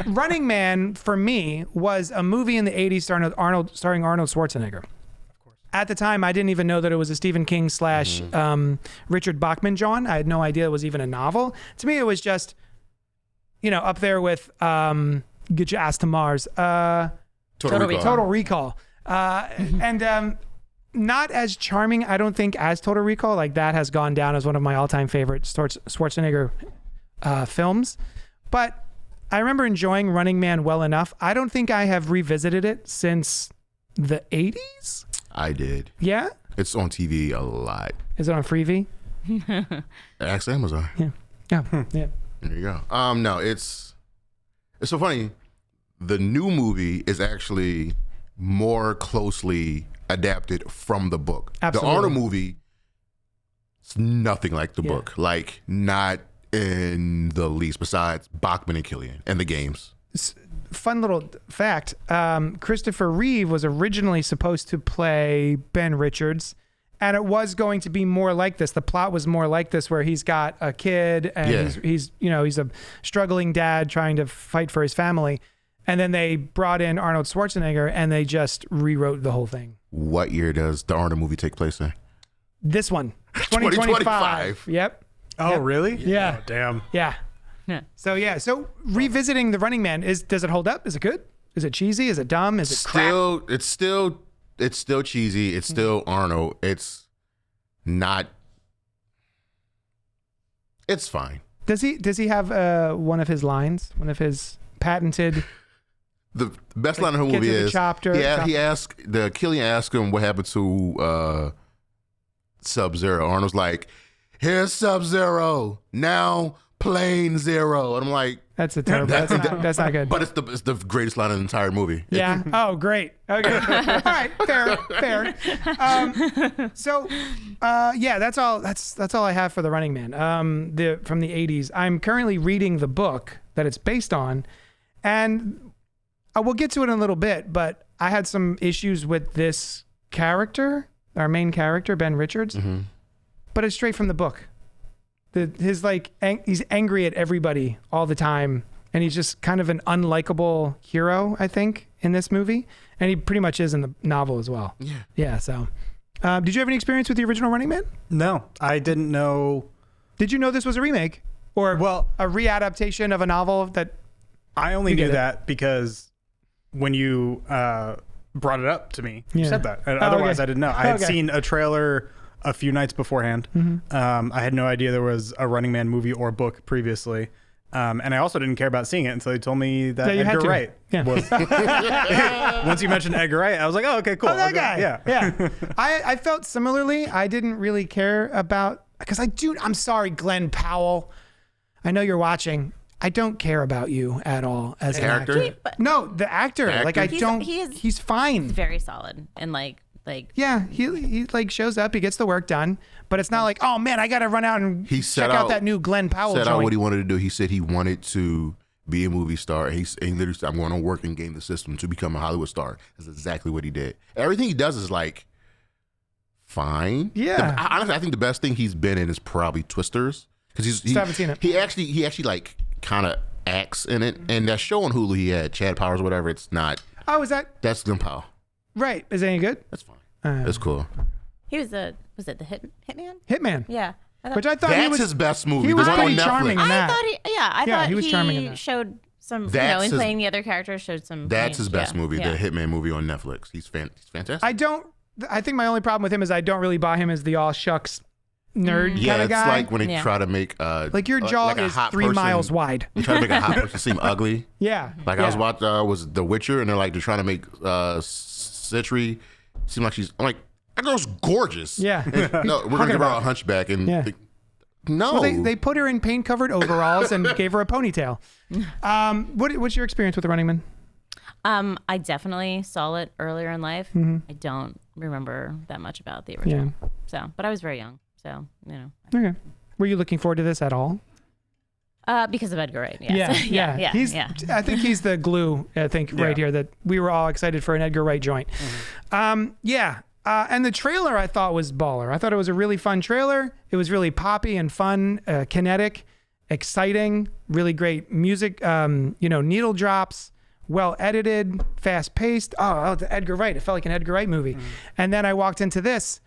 Speaker 1: Running Man for me was a movie in the 80s starring Arnold Schwarzenegger. At the time, I didn't even know that it was a Stephen King / Richard Bachman John. I had no idea it was even a novel. To me, it was just, up there with Get Your Ass to Mars, Total Recall. And not as charming, I don't think, as Total Recall. Like, that has gone down as one of my all-time favorite Schwarzenegger films. But I remember enjoying Running Man well enough. I don't think I have revisited it since the 80s.
Speaker 3: I did.
Speaker 1: Yeah?
Speaker 3: It's on TV a lot.
Speaker 1: Is it on Freevee?
Speaker 3: Ask Amazon.
Speaker 1: Yeah. Yeah.
Speaker 3: There you go. No, it's so funny. The new movie is actually more closely adapted from the book.
Speaker 1: Absolutely.
Speaker 3: The Arnold movie is nothing like the book. Like, not in the least, besides Bachman and Gilligan and the games.
Speaker 1: Fun little fact, Christopher Reeve was originally supposed to play Ben Richards, and it was going to be more like this. The plot was more like this, where he's got a kid and he's a struggling dad trying to fight for his family. And then they brought in Arnold Schwarzenegger and they just rewrote the whole thing.
Speaker 3: What year does the Arnold movie take place in?
Speaker 1: This one, 2025. Yep.
Speaker 4: Oh, really?
Speaker 1: Yeah.
Speaker 4: Oh, damn.
Speaker 1: Yeah. So revisiting The Running Man, does it hold up? Is it good? Is it cheesy? Is it dumb? Is it crap?
Speaker 3: It's still cheesy. It's still Arnold. It's not. It's fine.
Speaker 1: Does he have one of his lines? One of his patented.
Speaker 3: The best line of the movie is Gilligan asked him what happened to Sub-Zero. Arnold's like, "Here's Sub-Zero now." Plain Zero. And I'm like,
Speaker 1: that's a terrible. That's not good.
Speaker 3: But it's the greatest line in the entire movie.
Speaker 1: Yeah. Oh, great. Okay. All right. Fair. That's all I have for The Running Man. From the 80s. I'm currently reading the book that it's based on, and we'll get to it in a little bit. But I had some issues with this character, our main character, Ben Richards. Mm-hmm. But it's straight from the book. He's angry at everybody all the time, and he's just kind of an unlikable hero, I think, in this movie, and he pretty much is in the novel as well. Yeah. So, did you have any experience with the original Running Man?
Speaker 4: No, I didn't know.
Speaker 1: Did you know this was a remake or a readaptation of a novel that?
Speaker 4: I only knew that because when you brought it up to me, you said that. Otherwise, I didn't know. I had seen a trailer a few nights beforehand. Mm-hmm. I had no idea there was a Running Man movie or book previously. And I also didn't care about seeing it until they told me that Edgar Wright was. Once you mentioned Edgar Wright, I was like, oh, okay, cool.
Speaker 1: Oh, that guy. Yeah. I felt similarly. I didn't really care about, because I'm sorry, Glenn Powell. I know you're watching. I don't care about you at all as an actor. No, the actor. Like, he's fine.
Speaker 6: He's very solid and
Speaker 1: yeah, he shows up, he gets the work done, but it's not like, oh man, I gotta run out and check out that new Glenn Powell joint.
Speaker 3: Set out what he wanted to do. He said he wanted to be a movie star. He literally said, I'm going to work and game the system to become a Hollywood star. That's exactly what he did. Everything he does is like fine.
Speaker 1: Yeah.
Speaker 3: Honestly, I think the best thing he's been in is probably Twisters, because he haven't seen it. He actually like kind of acts in it, and that show on Hulu he had, Chad Powers or whatever. It's not.
Speaker 1: Oh, is that?
Speaker 3: That's Glenn Powell.
Speaker 1: Right. Is it any good?
Speaker 3: That's fine. That's cool.
Speaker 6: He was the Hitman?
Speaker 1: Hitman.
Speaker 6: Yeah.
Speaker 1: Which I thought
Speaker 3: that's his best movie.
Speaker 1: He was
Speaker 3: the one
Speaker 1: pretty
Speaker 3: on
Speaker 1: charming in that.
Speaker 6: I thought
Speaker 1: he was charming in that.
Speaker 6: Showed some, in playing the other characters, showed some.
Speaker 3: That's his best movie, the Hitman movie on Netflix. He's fantastic.
Speaker 1: I think my only problem with him is I don't really buy him as the all shucks nerd kind of guy.
Speaker 3: Yeah, it's like when they try to make
Speaker 1: like your jaw is 3 miles wide.
Speaker 3: They try to make a hot person seem ugly.
Speaker 1: Yeah.
Speaker 3: Like I was watching was The Witcher, and they're trying to make Citri seem like I'm like, that girl's gorgeous.
Speaker 1: Yeah.
Speaker 3: No, we're gonna give her a hunchback and no.
Speaker 1: Well, they put her in paint covered overalls and gave her a ponytail. What's your experience with The Running Man?
Speaker 6: I definitely saw it earlier in life. Mm-hmm. I don't remember that much about the original. Yeah. So, but I was very young, so
Speaker 1: Okay. Were you looking forward to this at all?
Speaker 6: Because of Edgar Wright. Yes.
Speaker 1: Yeah. I think he's the glue. Right here that we were all excited for an Edgar Wright joint. Mm-hmm. And the trailer I thought was baller. I thought it was a really fun trailer. It was really poppy and fun, kinetic, exciting, really great music, needle drops, well edited, fast paced. Oh, the Edgar Wright. It felt like an Edgar Wright movie. And then I walked into this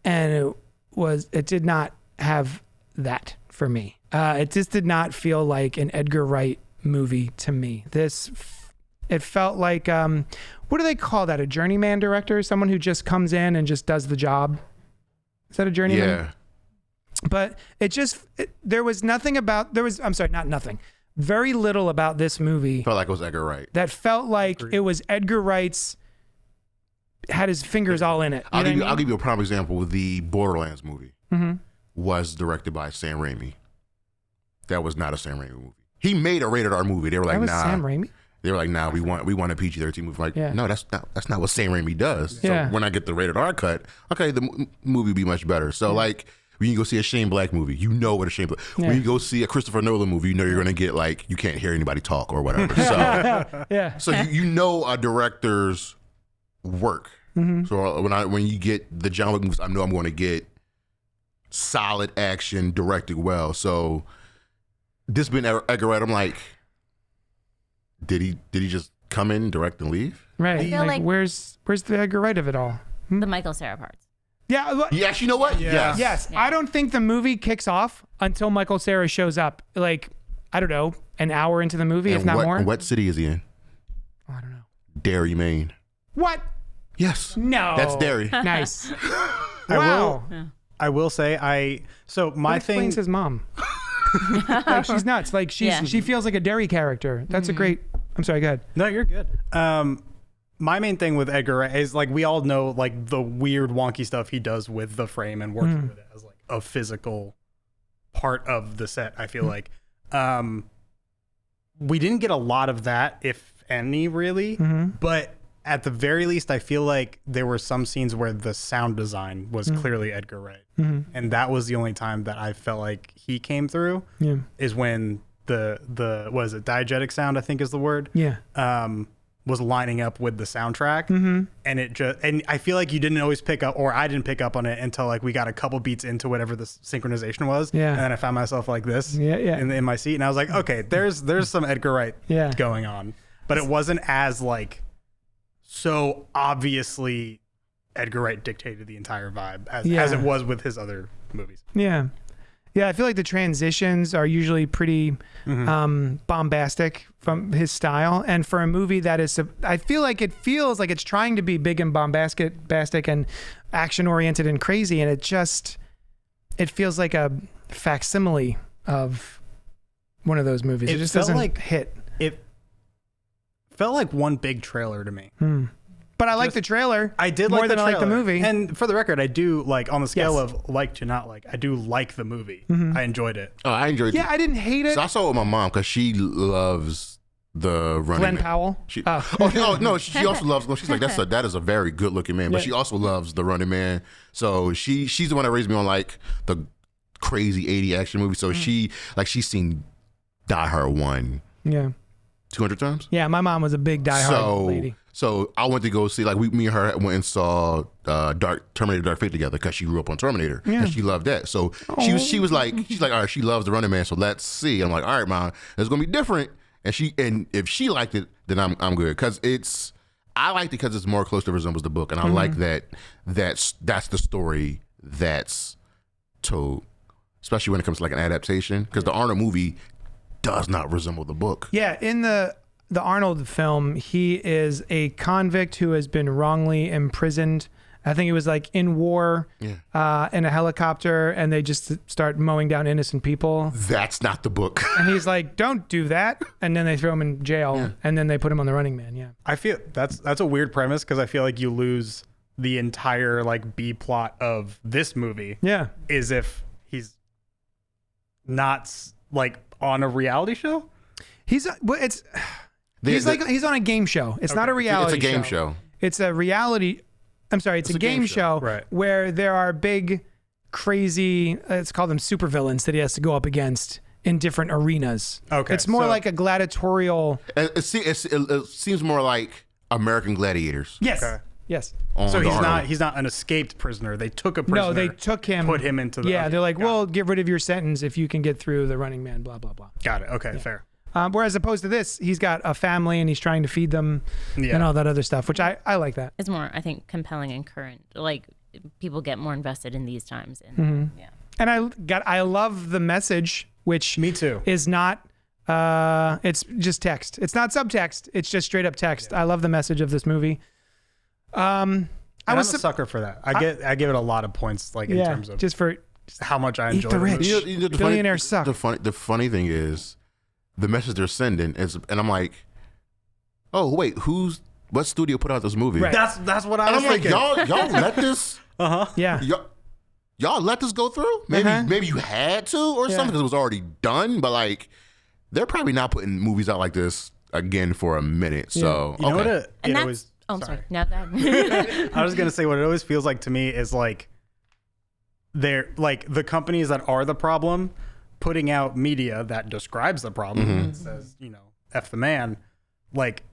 Speaker 1: and it did not have that for me. It just did not feel like an Edgar Wright movie to me. It felt like, what do they call that? A journeyman director? Someone who just comes in and just does the job. Is that a journeyman?
Speaker 3: Yeah.
Speaker 1: But there was nothing about, not nothing. Very little about this movie.
Speaker 3: Felt like it was Edgar Wright.
Speaker 1: That felt like it was Edgar Wright's, had his fingers all in it.
Speaker 3: I'll give you a prime example. The Borderlands movie was directed by Sam Raimi. That was not a Sam Raimi movie. He made a rated R movie. They were like,
Speaker 1: that was
Speaker 3: nah.
Speaker 1: Sam Raimi?
Speaker 3: They were like, nah, we want a PG-13 movie. Like, no, that's not what Sam Raimi does.
Speaker 1: Yeah.
Speaker 3: So when I get the rated R cut, okay, the movie will be much better. So like, when you go see a Shane Black movie, you know what a Shane Black.
Speaker 1: Yeah.
Speaker 3: When you go see a Christopher Nolan movie, you know you're going to get like, you can't hear anybody talk or whatever. So
Speaker 1: Yeah.
Speaker 3: so you know a director's work. So when you get the John Wick movies, I know I'm going to get solid action directed well. So this being Edgar Wright, I'm like, did he just come in, direct, and leave?
Speaker 1: Right.
Speaker 6: I feel like
Speaker 1: where's the Edgar Wright of it all?
Speaker 6: the Michael Cera parts.
Speaker 1: Yeah.
Speaker 3: Yes, you know what?
Speaker 4: Yeah.
Speaker 1: Yes. I don't think the movie kicks off until Michael Cera shows up. Like, I don't know, an hour into the movie, if not more.
Speaker 3: What city is he in?
Speaker 1: I don't know.
Speaker 3: Derry, Maine.
Speaker 1: What?
Speaker 3: Yes.
Speaker 1: No.
Speaker 3: That's Derry.
Speaker 1: Nice. Wow.
Speaker 4: I will say my
Speaker 1: That
Speaker 4: thing.
Speaker 1: explains his mom. Like, she's nuts. Like she feels like a Derry character. That's a great. I'm sorry. Go ahead.
Speaker 4: No, you're good. My main thing with Edgar Wright is like we all know like the weird wonky stuff he does with the frame and working with it as like a physical part of the set. I feel like we didn't get a lot of that, if any, really. But at the very least, I feel like there were some scenes where the sound design was clearly Edgar Wright, and that was the only time that I felt like he came through.
Speaker 1: Yeah.
Speaker 4: Is when the what is it, diegetic sound, I think is the word.
Speaker 1: Yeah.
Speaker 4: Was lining up with the soundtrack, and I feel like you didn't always pick up, or I didn't pick up on it until like we got a couple beats into whatever the synchronization was.
Speaker 1: Yeah.
Speaker 4: And then I found myself like this.
Speaker 1: Yeah.
Speaker 4: In my seat, and I was like, okay, there's some Edgar Wright going on, but it wasn't as like so obviously Edgar Wright dictated the entire vibe as it was with his other movies.
Speaker 1: Yeah. Yeah, I feel like the transitions are usually pretty bombastic from his style. And for a movie that is, I feel like it feels like it's trying to be big and bombastic and action-oriented and crazy. And it feels like a facsimile of one of those movies. It just doesn't hit.
Speaker 4: It felt like one big trailer to me.
Speaker 1: But I like the trailer.
Speaker 4: I did
Speaker 1: more
Speaker 4: like
Speaker 1: than
Speaker 4: the
Speaker 1: I like the
Speaker 4: trailer.
Speaker 1: movie.
Speaker 4: And for the record, I do like, on the scale of like to not like, I do like the movie. I enjoyed it.
Speaker 3: Oh, I enjoyed it.
Speaker 1: Yeah, I didn't hate it.
Speaker 3: So I saw it with my mom because she loves the Running
Speaker 1: Glenn
Speaker 3: Man.
Speaker 1: Powell.
Speaker 3: She also loves. She's like, that is a very good looking man, but she also loves the Running Man. So she's the one that raised me on like the crazy 80 action movie. So she's seen Die Hard 1 200 times.
Speaker 1: Yeah, my mom was a big Die Hard lady.
Speaker 3: So I went to go see, like, me and her went and saw Terminator Dark Fate together because she grew up on Terminator and she loved that. So she's like, all right, she loves the Running Man, so let's see. I'm like, all right, Mom, it's gonna be different. And if she liked it, then I'm good, because I liked it because it's more closely resembles the book, and I like that's the story that's told, especially when it comes to like an adaptation, because the Arnold movie does not resemble the book.
Speaker 1: Yeah, in the Arnold film, he is a convict who has been wrongly imprisoned. I think it was like in war, in a helicopter, and they just start mowing down innocent people.
Speaker 3: That's not the book.
Speaker 1: And he's like, "Don't do that," and then they throw him in jail, and then they put him on the Running Man. Yeah,
Speaker 4: I feel that's a weird premise, because I feel like you lose the entire like B plot of this movie.
Speaker 1: Yeah,
Speaker 4: is if he's not like on a reality show.
Speaker 1: He's on a game show. It's not a reality.
Speaker 3: It's a game show.
Speaker 1: It's a reality. I'm sorry. It's a game show where there are big, crazy. Let's call them supervillains that he has to go up against in different arenas. Okay, it's more like a gladiatorial.
Speaker 3: It seems more like American Gladiators.
Speaker 1: Yes. Yes.
Speaker 3: on
Speaker 4: So
Speaker 3: the
Speaker 4: he's
Speaker 3: Arnold.
Speaker 4: not an escaped prisoner. They took a prisoner.
Speaker 1: No, they took him.
Speaker 4: Put him into the.
Speaker 1: Yeah,
Speaker 4: okay,
Speaker 1: they're like,
Speaker 4: got
Speaker 1: we'll
Speaker 4: it.
Speaker 1: get rid of your sentence if you can get through the Running Man, blah, blah, blah.
Speaker 4: Got it. Okay, fair.
Speaker 1: Whereas opposed to this, he's got a family and he's trying to feed them and all that other stuff, which I like that.
Speaker 6: It's more, I think, compelling and current. Like people get more invested in these times. And yeah.
Speaker 1: And I love the message, which
Speaker 4: Me too.
Speaker 1: is not it's just text. It's not subtext. It's just straight up text. I love the message of this movie.
Speaker 4: I'm a sucker for that. I give it a lot of points, like in terms of
Speaker 1: just for
Speaker 4: how much I
Speaker 1: eat
Speaker 4: enjoy
Speaker 1: the
Speaker 4: the
Speaker 1: rich.
Speaker 4: movie.
Speaker 3: You know, the
Speaker 1: Billionaires suck.
Speaker 3: The funny thing is, the message they're sending is, and I'm like, oh wait, what studio put out this movie?
Speaker 1: Right.
Speaker 4: That's what I
Speaker 3: And
Speaker 4: was
Speaker 3: I'm like,
Speaker 4: thinking.
Speaker 3: y'all let this,
Speaker 1: Yeah.
Speaker 3: y'all let this go through? Maybe you had to or something because it was already done. But like, they're probably not putting movies out like this again for a minute. So
Speaker 4: You know what
Speaker 3: okay.
Speaker 6: And
Speaker 4: it
Speaker 6: that's,
Speaker 4: always.
Speaker 6: I'm sorry. Now that
Speaker 4: I was gonna say what it always feels like to me is like they're like the companies that are the problem putting out media that describes the problem and says, F the man. Like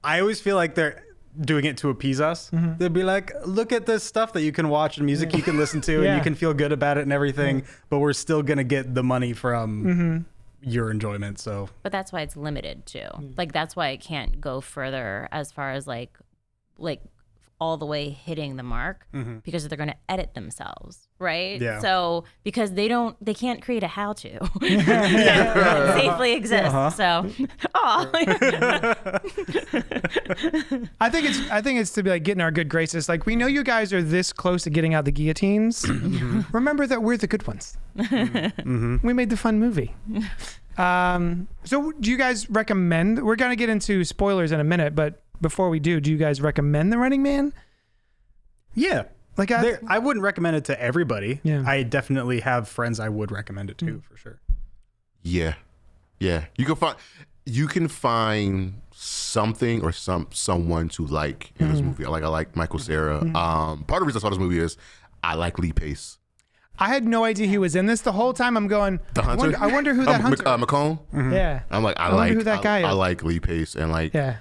Speaker 4: I always feel like they're doing it to appease us. They'd be like, look at this stuff that you can watch and music you can listen to and you can feel good about it and everything, but we're still gonna get the money from your enjoyment. So
Speaker 6: But that's why it's limited too. Like that's why it can't go further as far as like all the way hitting the mark because they're going to edit themselves, right?
Speaker 4: Yeah.
Speaker 6: So because they can't create a how to that safely exist. So,
Speaker 1: I think it's to be like getting our good graces. Like, we know you guys are this close to getting out the guillotines. Remember that we're the good ones. We made the fun movie. So do you guys recommend, we're going to get into spoilers in a minute, but before we do you guys recommend The Running Man?
Speaker 4: yeah.
Speaker 1: Like
Speaker 4: I wouldn't recommend it to everybody.
Speaker 1: Yeah.
Speaker 4: I definitely have friends I would recommend it to for sure.
Speaker 3: Yeah. You can find something or someone to like in this movie. I like Michael Cera. Part of the reason I saw this movie is I like Lee Pace.
Speaker 1: I had no idea he was in this. The whole time I'm going,
Speaker 3: The hunter.
Speaker 1: I wonder who that hunter
Speaker 3: McCone.
Speaker 1: Yeah.
Speaker 3: I'm like, I
Speaker 1: wonder
Speaker 3: like
Speaker 1: who that guy is.
Speaker 3: I like Lee Pace and like
Speaker 1: Yeah.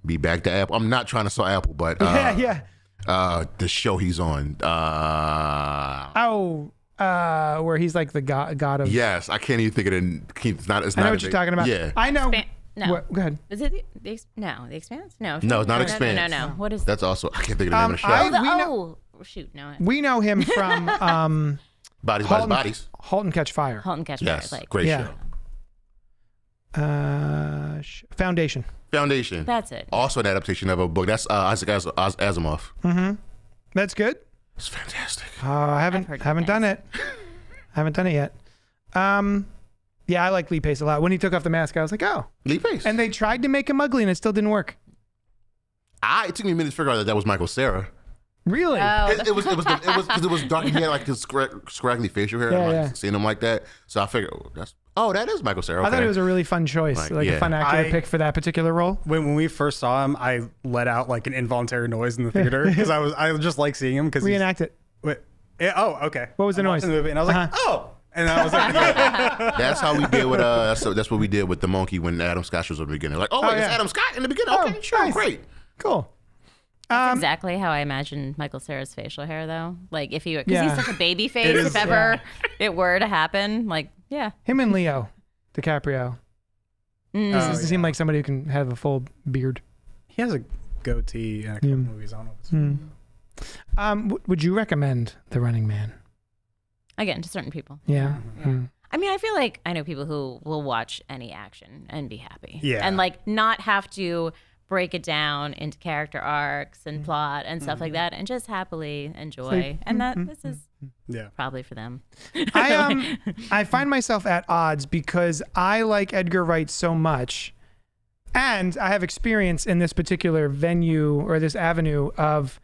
Speaker 3: be back to Apple. I'm not trying to sell Apple, but
Speaker 1: Yeah.
Speaker 3: the show he's on.
Speaker 1: Where he's like the god of.
Speaker 3: Yes, I can't even think of it. It's not.
Speaker 1: I know what you're talking about.
Speaker 3: Yeah.
Speaker 1: I know.
Speaker 6: No.
Speaker 1: What, go ahead.
Speaker 6: Is it the Expanse? No.
Speaker 3: No, it's not Expanse.
Speaker 6: No. What is
Speaker 3: That's also. I can't think of the name of the show.
Speaker 6: shoot, no.
Speaker 1: We know him from
Speaker 3: Bodies.
Speaker 1: *Halt and Catch Fire*.
Speaker 6: Halt and Catch
Speaker 3: Yes,
Speaker 6: Fire. Like,
Speaker 3: great
Speaker 1: Yeah.
Speaker 3: show.
Speaker 1: Foundation.
Speaker 6: That's it.
Speaker 3: Also an adaptation of a book. That's Isaac Asimov.
Speaker 1: That's good.
Speaker 3: It's fantastic.
Speaker 1: I haven't
Speaker 6: heard
Speaker 1: done
Speaker 6: good
Speaker 1: it. Haven't done it yet. Yeah, I like Lee Pace a lot. When he took off the mask, I was like, oh.
Speaker 3: Lee Pace.
Speaker 1: And they tried to make him ugly, and it still didn't work.
Speaker 3: It took me a minute to figure out that was Michael Cera.
Speaker 1: Really?
Speaker 3: It was because it was dark. He had like his scraggly facial hair.
Speaker 1: Yeah,
Speaker 3: and
Speaker 1: yeah.
Speaker 3: seeing him like that, so I figured, that is Michael Cera.
Speaker 1: I thought
Speaker 3: okay.
Speaker 1: it was a really fun choice,
Speaker 3: Like,
Speaker 1: a
Speaker 3: yeah.
Speaker 1: fun actor to
Speaker 4: I-
Speaker 1: pick for that particular role.
Speaker 4: When we first saw him, I let out like an involuntary noise in the theater because I just like seeing him because
Speaker 1: Reenact it.
Speaker 4: okay.
Speaker 1: What was the
Speaker 4: I'm
Speaker 1: noise?
Speaker 4: watching the movie and I was like,
Speaker 1: Uh-huh.
Speaker 4: oh, and I was like, yeah.
Speaker 3: That's how we did with that's what we did with the monkey when Adam Scott was at the beginning. Like, wait,
Speaker 1: yeah.
Speaker 3: it's Adam Scott in the beginning.
Speaker 1: Oh,
Speaker 3: Okay, sure,
Speaker 1: nice.
Speaker 3: great.
Speaker 1: Cool.
Speaker 6: That's exactly how I imagined Michael Cera's facial hair, though. Like, if he, because
Speaker 1: Yeah.
Speaker 6: he's such a baby face,
Speaker 4: is,
Speaker 6: if ever it were to happen, like, yeah.
Speaker 1: Him and Leo DiCaprio. Doesn't seem like somebody who can have a full beard.
Speaker 4: He has a goatee in a couple movies. I don't know.
Speaker 1: Would you recommend The Running Man?
Speaker 6: Again, to certain people.
Speaker 1: Yeah.
Speaker 6: I mean, I feel like I know people who will watch any action and be happy.
Speaker 4: Yeah.
Speaker 6: And like not have to break it down into character arcs and plot and stuff like that and just happily enjoy. And this is
Speaker 4: Yeah.
Speaker 6: probably for them.
Speaker 1: I find myself at odds because I like Edgar Wright so much, and I have experience in this particular venue or this avenue of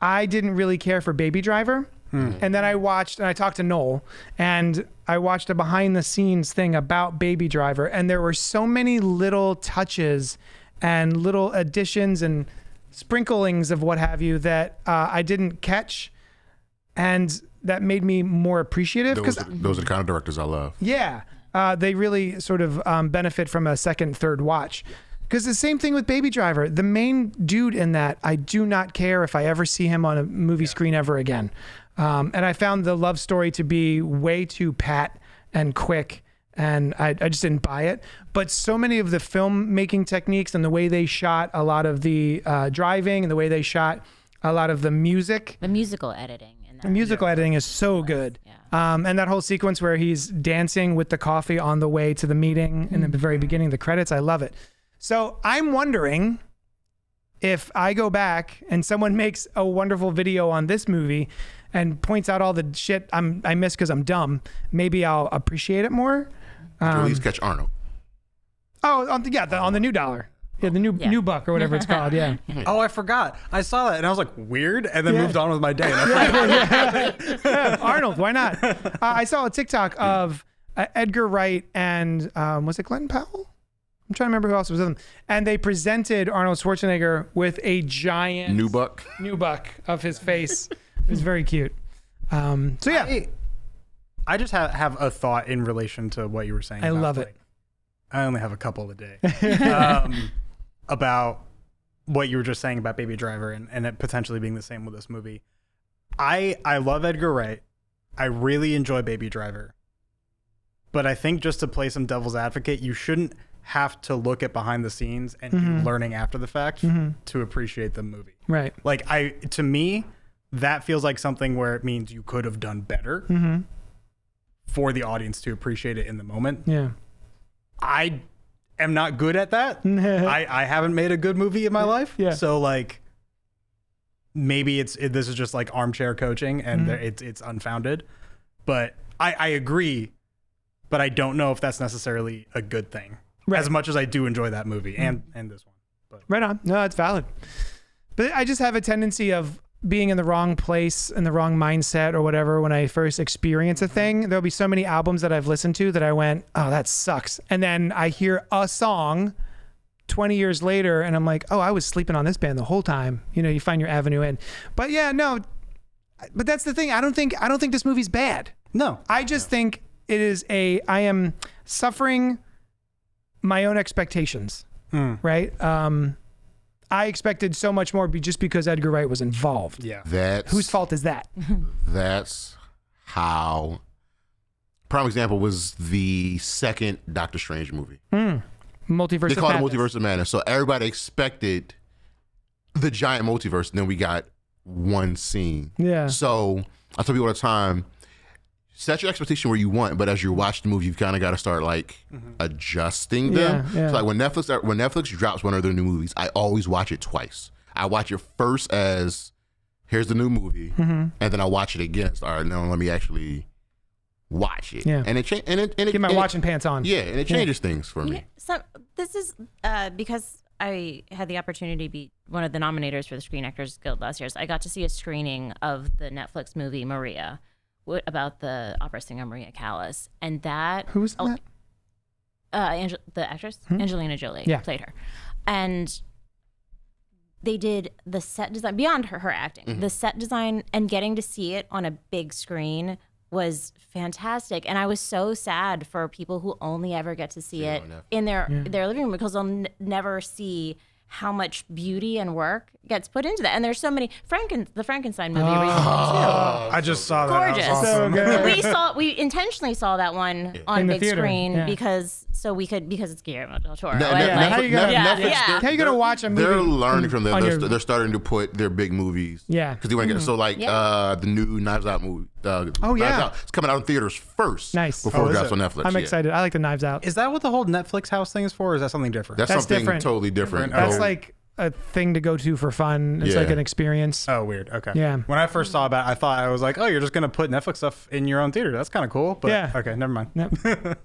Speaker 1: I didn't really care for Baby Driver. And then I talked to Noel, and I watched a behind the scenes thing about Baby Driver, and there were so many little touches and little additions and sprinklings of what have you that I didn't catch, and that made me more appreciative.
Speaker 3: Those are the kind of directors I love.
Speaker 1: Yeah, they really sort of benefit from a second, third watch. Because the same thing with Baby Driver. The main dude in that, I do not care if I ever see him on a movie screen ever again. And I found the love story to be way too pat and quick, and I just didn't buy it. But so many of the filmmaking techniques and the way they shot a lot of the driving and the way they shot a lot of the music.
Speaker 6: The musical editing.
Speaker 1: The musical editing is so good.
Speaker 6: Yeah.
Speaker 1: And that whole sequence where he's dancing with the coffee on the way to the meeting in the very beginning, the credits, I love it. So I'm wondering if I go back and someone makes a wonderful video on this movie and points out all the shit I miss because I'm dumb, maybe I'll appreciate it more.
Speaker 3: At least catch Arnold.
Speaker 1: Oh, on the new dollar. Yeah, the new buck or whatever it's called. Yeah.
Speaker 4: Oh, I forgot. I saw that and I was like, weird, and then moved on with my day.
Speaker 1: Arnold, why not? I saw a TikTok of Edgar Wright and was it Glenn Powell? I'm trying to remember who else was with them. And they presented Arnold Schwarzenegger with a giant
Speaker 3: New buck
Speaker 1: of his face. It was very cute. So yeah.
Speaker 4: I just have a thought in relation to what you were saying.
Speaker 1: I love it.
Speaker 4: I only have a couple a day. About what you were just saying about Baby Driver and it potentially being the same with this movie. I love Edgar Wright. I really enjoy Baby Driver. But I think just to play some devil's advocate, you shouldn't have to look at behind the scenes and do learning after the fact to appreciate the movie.
Speaker 1: Right.
Speaker 4: Like to me, that feels like something where it means you could have done better for the audience to appreciate it in the moment.
Speaker 1: Yeah.
Speaker 4: I am not good at that. I haven't made a good movie in my life.
Speaker 1: Yeah.
Speaker 4: So like maybe this is just like armchair coaching and it's unfounded. But I agree, but I don't know if that's necessarily a good thing. Right. As much as I do enjoy that movie and this one. But.
Speaker 1: Right on. No, it's valid. But I just have a tendency of being in the wrong place and the wrong mindset or whatever when I first experience a thing. There'll be so many albums that I've listened to that I went, oh, that sucks. And then I hear a song 20 years later and I'm like, oh, I was sleeping on this band the whole time. You know, you find your avenue in. But yeah, no. But that's the thing. I don't think this movie's bad.
Speaker 4: No.
Speaker 1: I just think it is I am suffering my own expectations, right? I expected so much more just because Edgar Wright was involved.
Speaker 4: Yeah.
Speaker 1: Whose fault is that?
Speaker 3: That's how. Prime example was the second Doctor Strange movie.
Speaker 1: Multiverse.
Speaker 3: They called it
Speaker 1: Madness.
Speaker 3: Multiverse of Madness. So everybody expected the giant multiverse, and then we got one scene.
Speaker 1: Yeah.
Speaker 3: So I tell people all the time, set your expectation where you want, but as you watch the movie, you've kind of got to start like adjusting them.
Speaker 1: Yeah.
Speaker 3: So like when Netflix drops one of their new movies, I always watch it twice. I watch it first as here's the new movie, and then I watch it again. It's, all right, now let me actually watch it.
Speaker 1: Yeah.
Speaker 3: And it
Speaker 1: Get my watching pants on.
Speaker 3: Yeah, and it changes things for me.
Speaker 6: So this is because I had the opportunity to be one of the nominators for the Screen Actors Guild last year. So I got to see a screening of the Netflix movie Maria, about the opera singer Maria Callas, and that
Speaker 1: Who was that?
Speaker 6: The actress Angelina Jolie played her, and they did the set design beyond her acting. The set design and getting to see it on a big screen was fantastic, and I was so sad for people who only ever get to see it in their living room because they'll never see how much beauty and work gets put into that. And there's so many the Frankenstein movie recently too.
Speaker 4: I just saw that.
Speaker 6: Gorgeous.
Speaker 4: That was awesome.
Speaker 1: So good.
Speaker 6: We intentionally saw that one on
Speaker 1: In the
Speaker 6: big
Speaker 1: theater,
Speaker 6: screen because it's Guillermo del Toro.
Speaker 1: How you gonna watch a movie?
Speaker 3: They're learning from
Speaker 1: on
Speaker 3: them.
Speaker 1: your-
Speaker 3: They're starting to put their big movies.
Speaker 1: Yeah.
Speaker 3: Because they want to get so like the new Knives Out movie. Knives Out. It's coming out in theaters first.
Speaker 1: Nice.
Speaker 3: Before it
Speaker 4: is
Speaker 3: drops
Speaker 4: it?
Speaker 3: on Netflix.
Speaker 1: I'm excited. I like the Knives Out.
Speaker 4: Is that what the whole Netflix house thing is for, or is that something different?
Speaker 3: That's something
Speaker 1: different.
Speaker 3: totally different.
Speaker 1: That's like a thing to go to for fun. It's like an experience.
Speaker 4: Oh, weird. Okay.
Speaker 1: Yeah.
Speaker 4: When I first saw that, I was like, oh, you're just going to put Netflix stuff in your own theater. That's kind of cool. But
Speaker 1: Yeah.
Speaker 4: okay, never mind.
Speaker 1: Yep.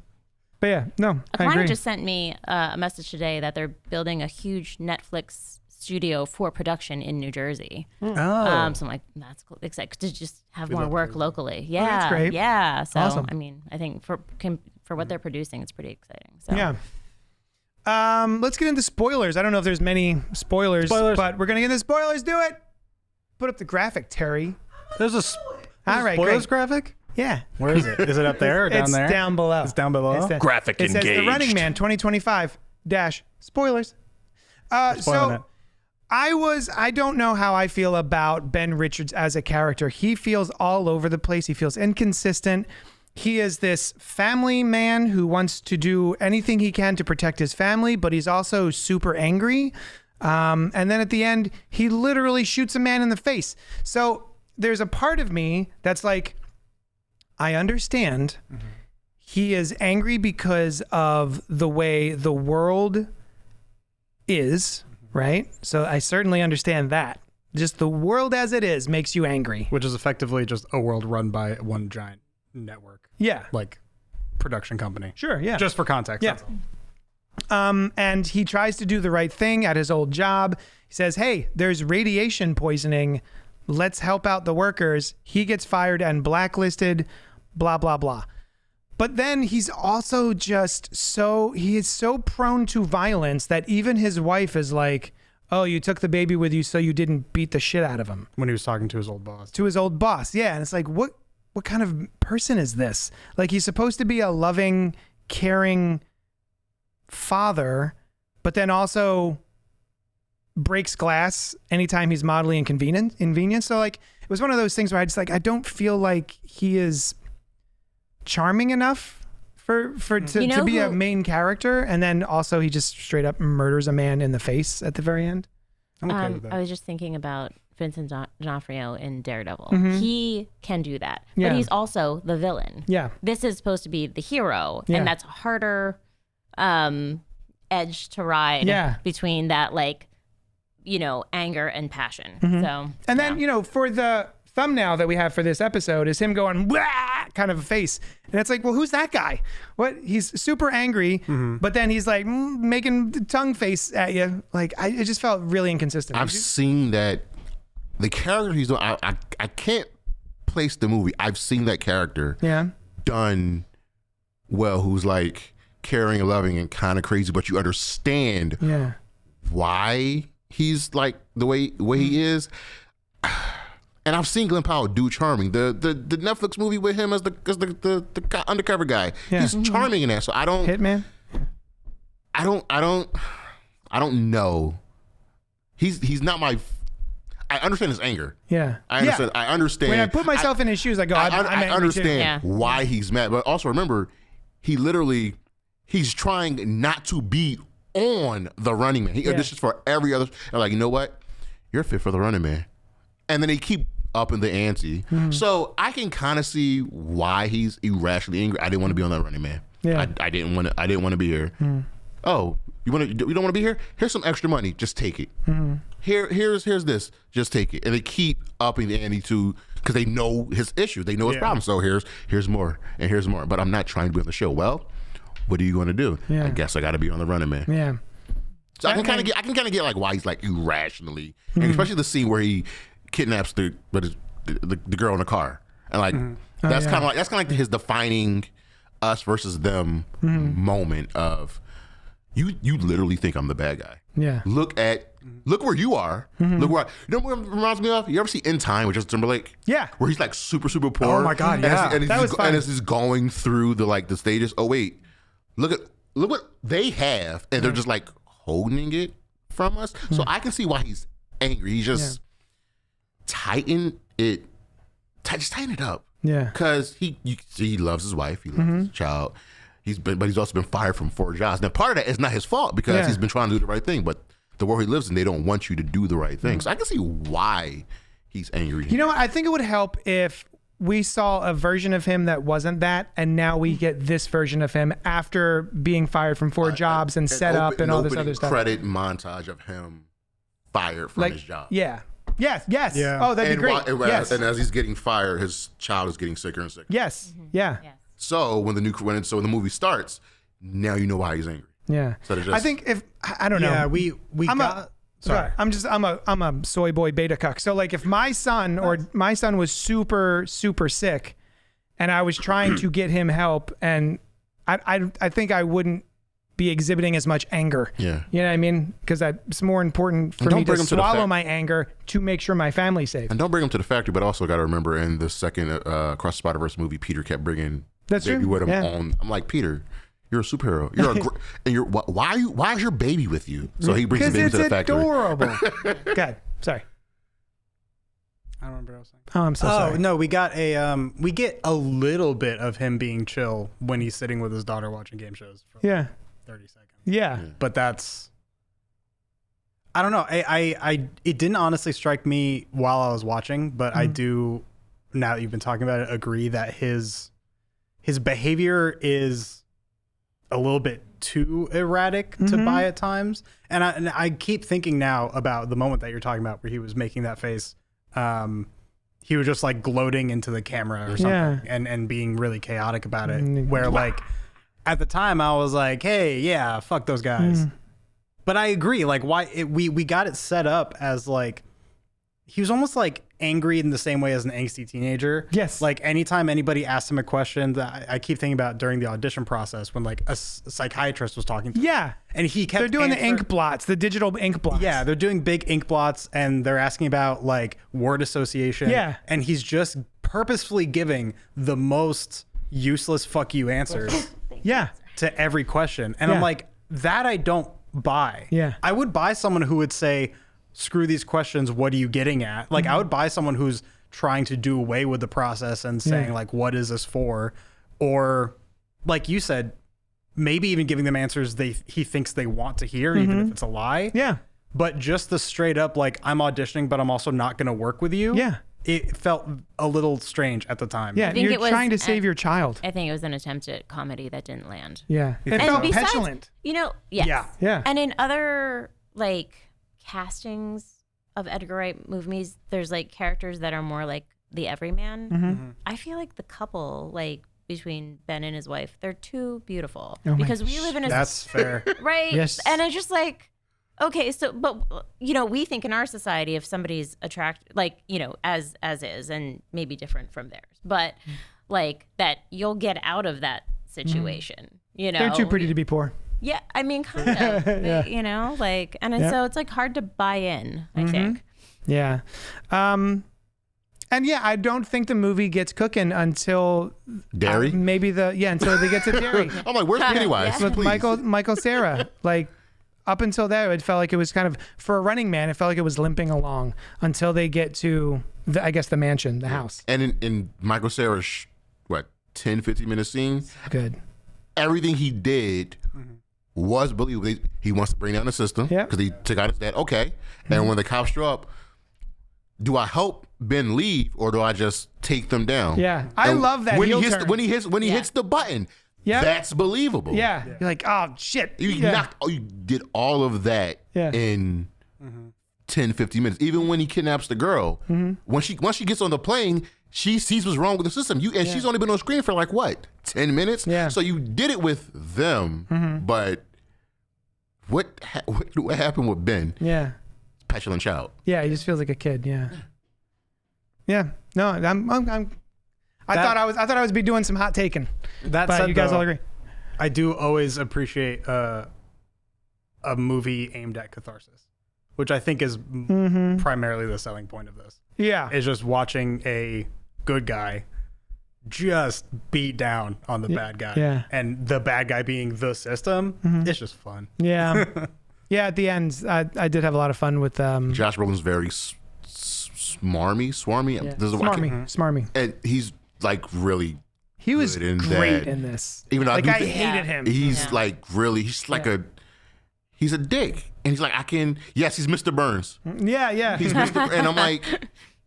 Speaker 1: But yeah, no,
Speaker 6: A
Speaker 1: I agree.
Speaker 6: client just sent me a message today that they're building a huge Netflix studio for production in New Jersey.
Speaker 4: Oh.
Speaker 6: So I'm like, that's cool. Excited to just have more work locally. Yeah,
Speaker 1: that's great.
Speaker 6: Yeah. So
Speaker 1: Awesome.
Speaker 6: I mean, I think for what they're producing, it's pretty exciting. So.
Speaker 1: Yeah. Let's get into spoilers. I don't know if there's many spoilers, but we're gonna get into spoilers. Do it. Put up the graphic, Terry.
Speaker 4: There's a
Speaker 1: All right,
Speaker 4: spoilers
Speaker 1: great.
Speaker 4: graphic?
Speaker 1: Yeah.
Speaker 4: Where is it? Is it up there or down
Speaker 1: It's
Speaker 4: there?
Speaker 1: down below.
Speaker 4: It's down below?
Speaker 1: It's
Speaker 7: Graphic
Speaker 1: it says The
Speaker 7: engaged.
Speaker 1: Running Man 2025 - spoilers.
Speaker 4: Spoiling it.
Speaker 1: I don't know how I feel about Ben Richards as a character. He feels all over the place. He feels inconsistent. He is this family man who wants to do anything he can to protect his family, but he's also super angry. And then at the end, he literally shoots a man in the face. So there's a part of me that's like, I understand. He is angry because of the way the world is, right? So I certainly understand that. Just the world as it is makes you angry.
Speaker 4: Which is effectively just a world run by one giant network.
Speaker 1: Yeah.
Speaker 4: Like production company.
Speaker 1: Sure, yeah.
Speaker 4: Just for context.
Speaker 1: Yeah.
Speaker 4: That's all.
Speaker 1: And he tries to do the right thing at his old job. He says, hey, there's radiation poisoning. Let's help out the workers. He gets fired and blacklisted, blah, blah, blah. But then he's also he is so prone to violence that even his wife is like, oh, you took the baby with you so you didn't beat the shit out of him.
Speaker 4: When he was talking to his old boss.
Speaker 1: To his old boss, yeah. And it's like, what kind of person is this? Like, he's supposed to be a loving, caring father, but then also breaks glass anytime he's mildly inconvenient. So like, it was one of those things where I don't feel like he is charming enough to be a main character, and then also he just straight up murders a man in the face at the very end.
Speaker 4: I'm okay with that.
Speaker 6: I was just thinking about Vincent D'Onofrio in Daredevil.
Speaker 1: Mm-hmm.
Speaker 6: He can do that,
Speaker 1: Yeah.
Speaker 6: but he's also the villain.
Speaker 1: Yeah.
Speaker 6: This is supposed to be the hero,
Speaker 1: Yeah.
Speaker 6: and that's harder edge to ride between that, like, anger and passion. So,
Speaker 1: And then, for the thumbnail that we have for this episode is him going, wah, kind of a face. And it's like, well, who's that guy? What? He's super angry, but then he's like making the tongue face at you. Like, it just felt really inconsistent.
Speaker 3: I've seen that the character he's doing, I can't place the movie. I've seen that character done well, who's like caring and loving and kind of crazy, but you understand why he's like the way he is. And I've seen Glenn Powell do charming. The Netflix movie with him as the undercover guy.
Speaker 1: Yeah.
Speaker 3: He's charming in that. So I don't
Speaker 1: Hitman.
Speaker 3: I don't know. He's not my. I understand his anger.
Speaker 1: Yeah.
Speaker 3: I understand.
Speaker 1: When I put myself in his shoes, I go, I'm
Speaker 3: I
Speaker 1: angry too.
Speaker 3: understand why he's mad, but also remember, he's trying not to be on the Running Man. He auditions for every other. And like, you know what? You're fit for the Running Man. And then they keep upping the ante. So I can kind of see why he's irrationally angry. I didn't want to be on that Running Man.
Speaker 1: Yeah.
Speaker 3: I didn't want to be here. Oh, you don't want to be here? Here's some extra money. Just take it. Here's this. Just take it. And they keep upping the ante because they know his issue. They know his problem. So here's more and here's more. But I'm not trying to be on the show. Well, what are you going to do?
Speaker 1: Yeah.
Speaker 3: I guess I got to be on the Running Man.
Speaker 1: Yeah.
Speaker 3: So I can kind of get like why he's like irrationally, and especially the scene where he kidnaps the girl in the car, and like that's kind of like his defining us versus them moment of you literally think I'm the bad guy.
Speaker 1: Yeah.
Speaker 3: Look where you are. Look where you know what it reminds me of? You ever see In Time with Justin Timberlake?
Speaker 1: Yeah.
Speaker 3: Where he's like super poor.
Speaker 4: Oh my God,
Speaker 3: And
Speaker 1: That was fun.
Speaker 3: as he's going through the stages. Oh wait, look what they have, and they're just like holding it from us. So I can see why he's angry. He's just tighten it up.
Speaker 1: Yeah.
Speaker 3: Because he loves his wife, he loves his child. But he's also been fired from 4 jobs. Now part of that is not his fault because he's been trying to do the right thing. But the world he lives in, they don't want you to do the right thing. So I can see why he's angry.
Speaker 1: You know what? I think it would help if we saw a version of him that wasn't that, and now we get this version of him after being fired from 4 jobs and set up and all this other stuff.
Speaker 3: Credit montage of him fired from his job.
Speaker 1: Yeah. Yes.
Speaker 4: Yeah.
Speaker 1: Oh, that'd be great. Yes.
Speaker 3: And as he's getting fired, his child is getting sicker and sicker.
Speaker 1: Yes. Yeah.
Speaker 6: Yes.
Speaker 3: So when the movie starts, now you know why he's angry.
Speaker 1: Yeah.
Speaker 3: So
Speaker 1: I think I don't know.
Speaker 4: Yeah, we sorry.
Speaker 1: I'm a soy boy beta cuck. So like if my son was super sick and I was trying to get him help, and I think I wouldn't be exhibiting as much anger.
Speaker 3: Yeah.
Speaker 1: You know what I mean? Because it's more important for me to swallow my anger to make sure my family's safe.
Speaker 3: And don't bring him to the factory, but also got to remember in the second Across the Spider-Verse movie, Peter kept bringing
Speaker 1: That's
Speaker 3: baby
Speaker 1: true.
Speaker 3: with him
Speaker 1: Yeah.
Speaker 3: on. I'm like, Peter, You're a superhero. You're and you're why is your baby with you? So he brings the baby to the factory.
Speaker 1: Because it's adorable. God, sorry.
Speaker 4: I don't remember what I was saying.
Speaker 1: Oh, I'm so sorry.
Speaker 4: Oh no, we got we get a little bit of him being chill when he's sitting with his daughter watching game shows for 30 seconds.
Speaker 1: Yeah.
Speaker 4: But that's, I don't know. It didn't honestly strike me while I was watching, but I do, now that you've been talking about it, agree that his behavior is a little bit too erratic to buy at times. And I keep thinking now about the moment that you're talking about where he was making that face. He was just like gloating into the camera or something and being really chaotic about it. Where like at the time I was like, hey, yeah, fuck those guys. But I agree. Like we got it set up as like, he was almost like angry in the same way as an angsty teenager.
Speaker 1: Yes.
Speaker 4: Like anytime anybody asked him a question that I keep thinking about during the audition process when like a psychiatrist was talking to him. And he kept
Speaker 1: They're doing the ink blots, the digital ink blots.
Speaker 4: Yeah, they're doing big ink blots and they're asking about like word association.
Speaker 1: Yeah.
Speaker 4: And he's just purposefully giving the most useless fuck you answers to every question. And I'm like, that I don't buy.
Speaker 1: Yeah.
Speaker 4: I would buy someone who would say, screw these questions, what are you getting at? Like I would buy someone who's trying to do away with the process and saying like, what is this for? Or like you said, maybe even giving them answers he thinks they want to hear, even if it's a lie.
Speaker 1: Yeah.
Speaker 4: But just the straight up like, I'm auditioning, but I'm also not going to work with you.
Speaker 1: Yeah.
Speaker 4: It felt a little strange at the time.
Speaker 1: Yeah,
Speaker 6: think
Speaker 1: you're
Speaker 6: it was
Speaker 1: trying to save your child.
Speaker 6: I think it was an attempt at comedy that didn't land.
Speaker 1: Yeah. It
Speaker 6: And
Speaker 1: felt
Speaker 6: besides,
Speaker 1: petulant.
Speaker 6: You know, yes.
Speaker 1: Yeah.
Speaker 6: And in other like castings of Edgar Wright movies, there's like characters that are more like the everyman. I feel like the couple, like between Ben and his wife, they're too beautiful because we live in a
Speaker 4: That's fair.
Speaker 6: right.
Speaker 1: Yes.
Speaker 6: And it's just like, okay, so but you know, we think in our society if somebody's like, you know, as is and maybe different from theirs, but like that you'll get out of that situation. You know,
Speaker 1: They're too pretty to be poor.
Speaker 6: Yeah, I mean, kind of, you know, like, and so it's like hard to buy in, I think.
Speaker 1: Yeah. And yeah, I don't think the movie gets cooking until
Speaker 3: Dairy?
Speaker 1: until they get to Dairy.
Speaker 3: I'm like, where's Pennywise?
Speaker 1: With
Speaker 3: Please.
Speaker 1: Michael Cera. Like up until that, it felt like it was kind of, for a Running Man, it felt like it was limping along until they get to, the mansion, the house.
Speaker 3: And in Michael Cera's, 10-15 minute scene,
Speaker 1: Good.
Speaker 3: everything he did was believable. He wants to bring down the system because he took out his dad. Okay. And when the cops show up, do I help Ben leave or do I just take them down?
Speaker 1: Yeah. I
Speaker 3: And
Speaker 1: love that
Speaker 3: when
Speaker 1: heel
Speaker 3: he hits
Speaker 1: turn.
Speaker 3: when he hits the button.
Speaker 1: Yeah.
Speaker 3: That's believable.
Speaker 1: Yeah. You're like, oh, shit.
Speaker 3: You did all of that in 10-15 minutes. Even when he kidnaps the girl, once she gets on the plane, she sees what's wrong with the system. She's only been on screen for like what, 10 minutes?
Speaker 1: Yeah.
Speaker 3: So you did it with them, but what happened with Ben?
Speaker 1: Yeah.
Speaker 3: Petulant child.
Speaker 1: Yeah, he just feels like a kid. Yeah. Yeah. No, I thought I was be doing some hot taking.
Speaker 4: That
Speaker 1: But
Speaker 4: said,
Speaker 1: you guys
Speaker 4: though,
Speaker 1: all agree.
Speaker 4: I do always appreciate a movie aimed at catharsis, which I think is primarily the selling point of this.
Speaker 1: Yeah.
Speaker 4: Is just watching a good guy just beat down on the bad guy.
Speaker 1: Yeah.
Speaker 4: And the bad guy being the system. It's just fun.
Speaker 1: Yeah. Yeah, at the end, I did have a lot of fun with
Speaker 3: Josh Brolin's very smarmy.
Speaker 1: Yeah.
Speaker 3: There's a- I can't-
Speaker 1: Smarmy.
Speaker 3: And he's like really
Speaker 1: He was
Speaker 3: good in
Speaker 1: great
Speaker 3: that.
Speaker 1: in this.
Speaker 3: Even though
Speaker 1: I
Speaker 3: I
Speaker 1: hated him.
Speaker 3: He's like really, he's like he's a dick. And he's like, yes, he's Mr. Burns.
Speaker 1: Yeah.
Speaker 3: He's Mr. And I'm like,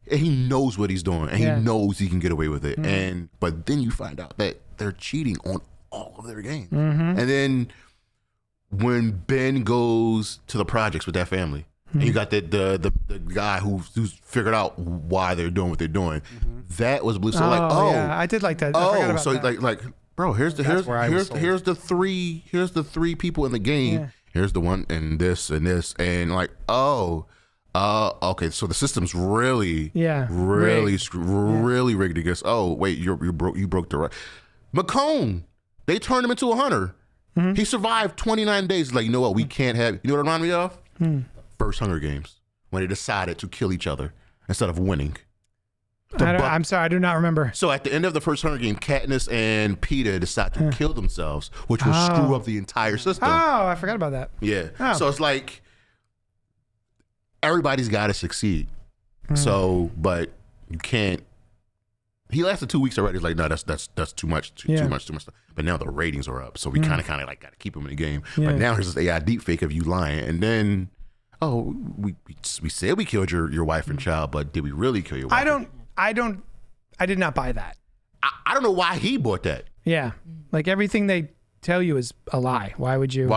Speaker 3: and he knows what he's doing and he knows he can get away with it. But then you find out that they're cheating on all of their games. And then when Ben goes to the projects with that family, and you got the guy who's figured out why they're doing what they're doing. That was blue. So
Speaker 1: yeah, I did like that. I forgot about
Speaker 3: so
Speaker 1: that.
Speaker 3: like, bro, here's the three people in the game.
Speaker 1: Yeah.
Speaker 3: Here's the one and this and like, okay, so the system's really really rigged against. Oh wait, you broke the right. McCone, they turned him into a hunter. He survived 29 days. Like, you know what? We can't have. You know what it reminded me of? First Hunger Games, when they decided to kill each other instead of winning.
Speaker 1: I'm sorry, I do not remember.
Speaker 3: So at the end of the first Hunger Game, Katniss and Peeta decide to kill themselves, which will screw up the entire system.
Speaker 1: Oh, I forgot about that.
Speaker 3: Yeah.
Speaker 1: Oh.
Speaker 3: So it's like everybody's got to succeed. So, but you can't. He lasted 2 weeks already. It's like, no, that's too much, too much. But now the ratings are up, so we kind of like got to keep him in the game.
Speaker 1: Yeah.
Speaker 3: But now there's this AI deep fake of you lying, and then we said we killed your wife and child, but did we really kill your wife?
Speaker 1: I did not buy that.
Speaker 3: I don't know why he bought that.
Speaker 1: Yeah. Like everything they tell you is a lie. Why would you?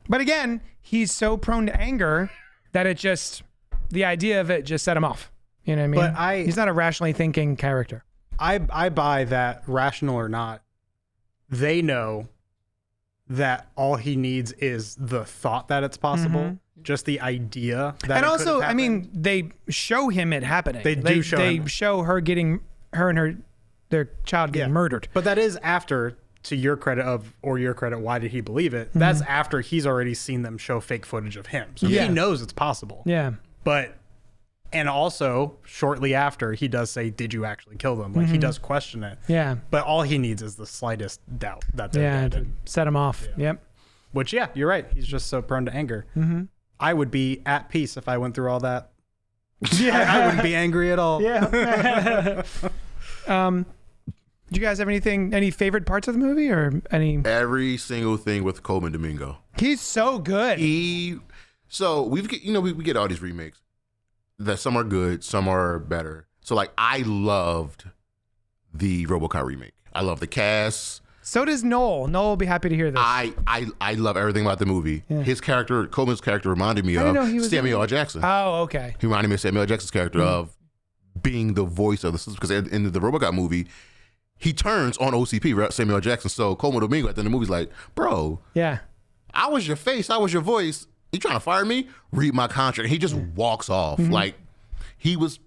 Speaker 1: But again, he's so prone to anger that the idea of it just set him off. You know what I mean? He's not a rationally thinking character.
Speaker 4: I buy that, rational or not, they know that all he needs is the thought that it's possible, just the idea that
Speaker 1: and
Speaker 4: it
Speaker 1: also,
Speaker 4: could have
Speaker 1: I mean,
Speaker 4: happened.
Speaker 1: they show him it happening.
Speaker 4: They
Speaker 1: show her and their child getting murdered.
Speaker 4: But that is after, to your credit your credit, why did he believe it? That's after he's already seen them show fake footage of him. So he knows it's possible.
Speaker 1: Yeah.
Speaker 4: And also, shortly after, he does say, did you actually kill them? Like, he does question it.
Speaker 1: Yeah.
Speaker 4: But all he needs is the slightest doubt that they're dead.
Speaker 1: To set him off.
Speaker 4: Yeah.
Speaker 1: Yep.
Speaker 4: Which, you're right. He's just so prone to anger. I would be at peace if I went through all that. I wouldn't be angry at all.
Speaker 1: Yeah. Do you guys have any favorite parts of the movie or any?
Speaker 3: Every single thing with Coleman Domingo.
Speaker 1: He's so good.
Speaker 3: So we get all these remakes. That some are good, some are better. So like I loved the RoboCop remake. I love the cast.
Speaker 1: So does Noel. Noel will be happy to hear this.
Speaker 3: I love everything about the movie.
Speaker 1: Yeah.
Speaker 3: His character, Coleman's character, reminded me of Samuel L. Jackson.
Speaker 1: Oh, okay.
Speaker 3: He reminded me of Samuel L. Jackson's character of being the voice of the system. Because in the RoboCop movie, he turns on OCP, right? Samuel L. Jackson. So Coleman Domingo at the end of the movie's like, bro, I was your face, I was your voice. You trying to fire me? Read my contract. He just walks off. Like he was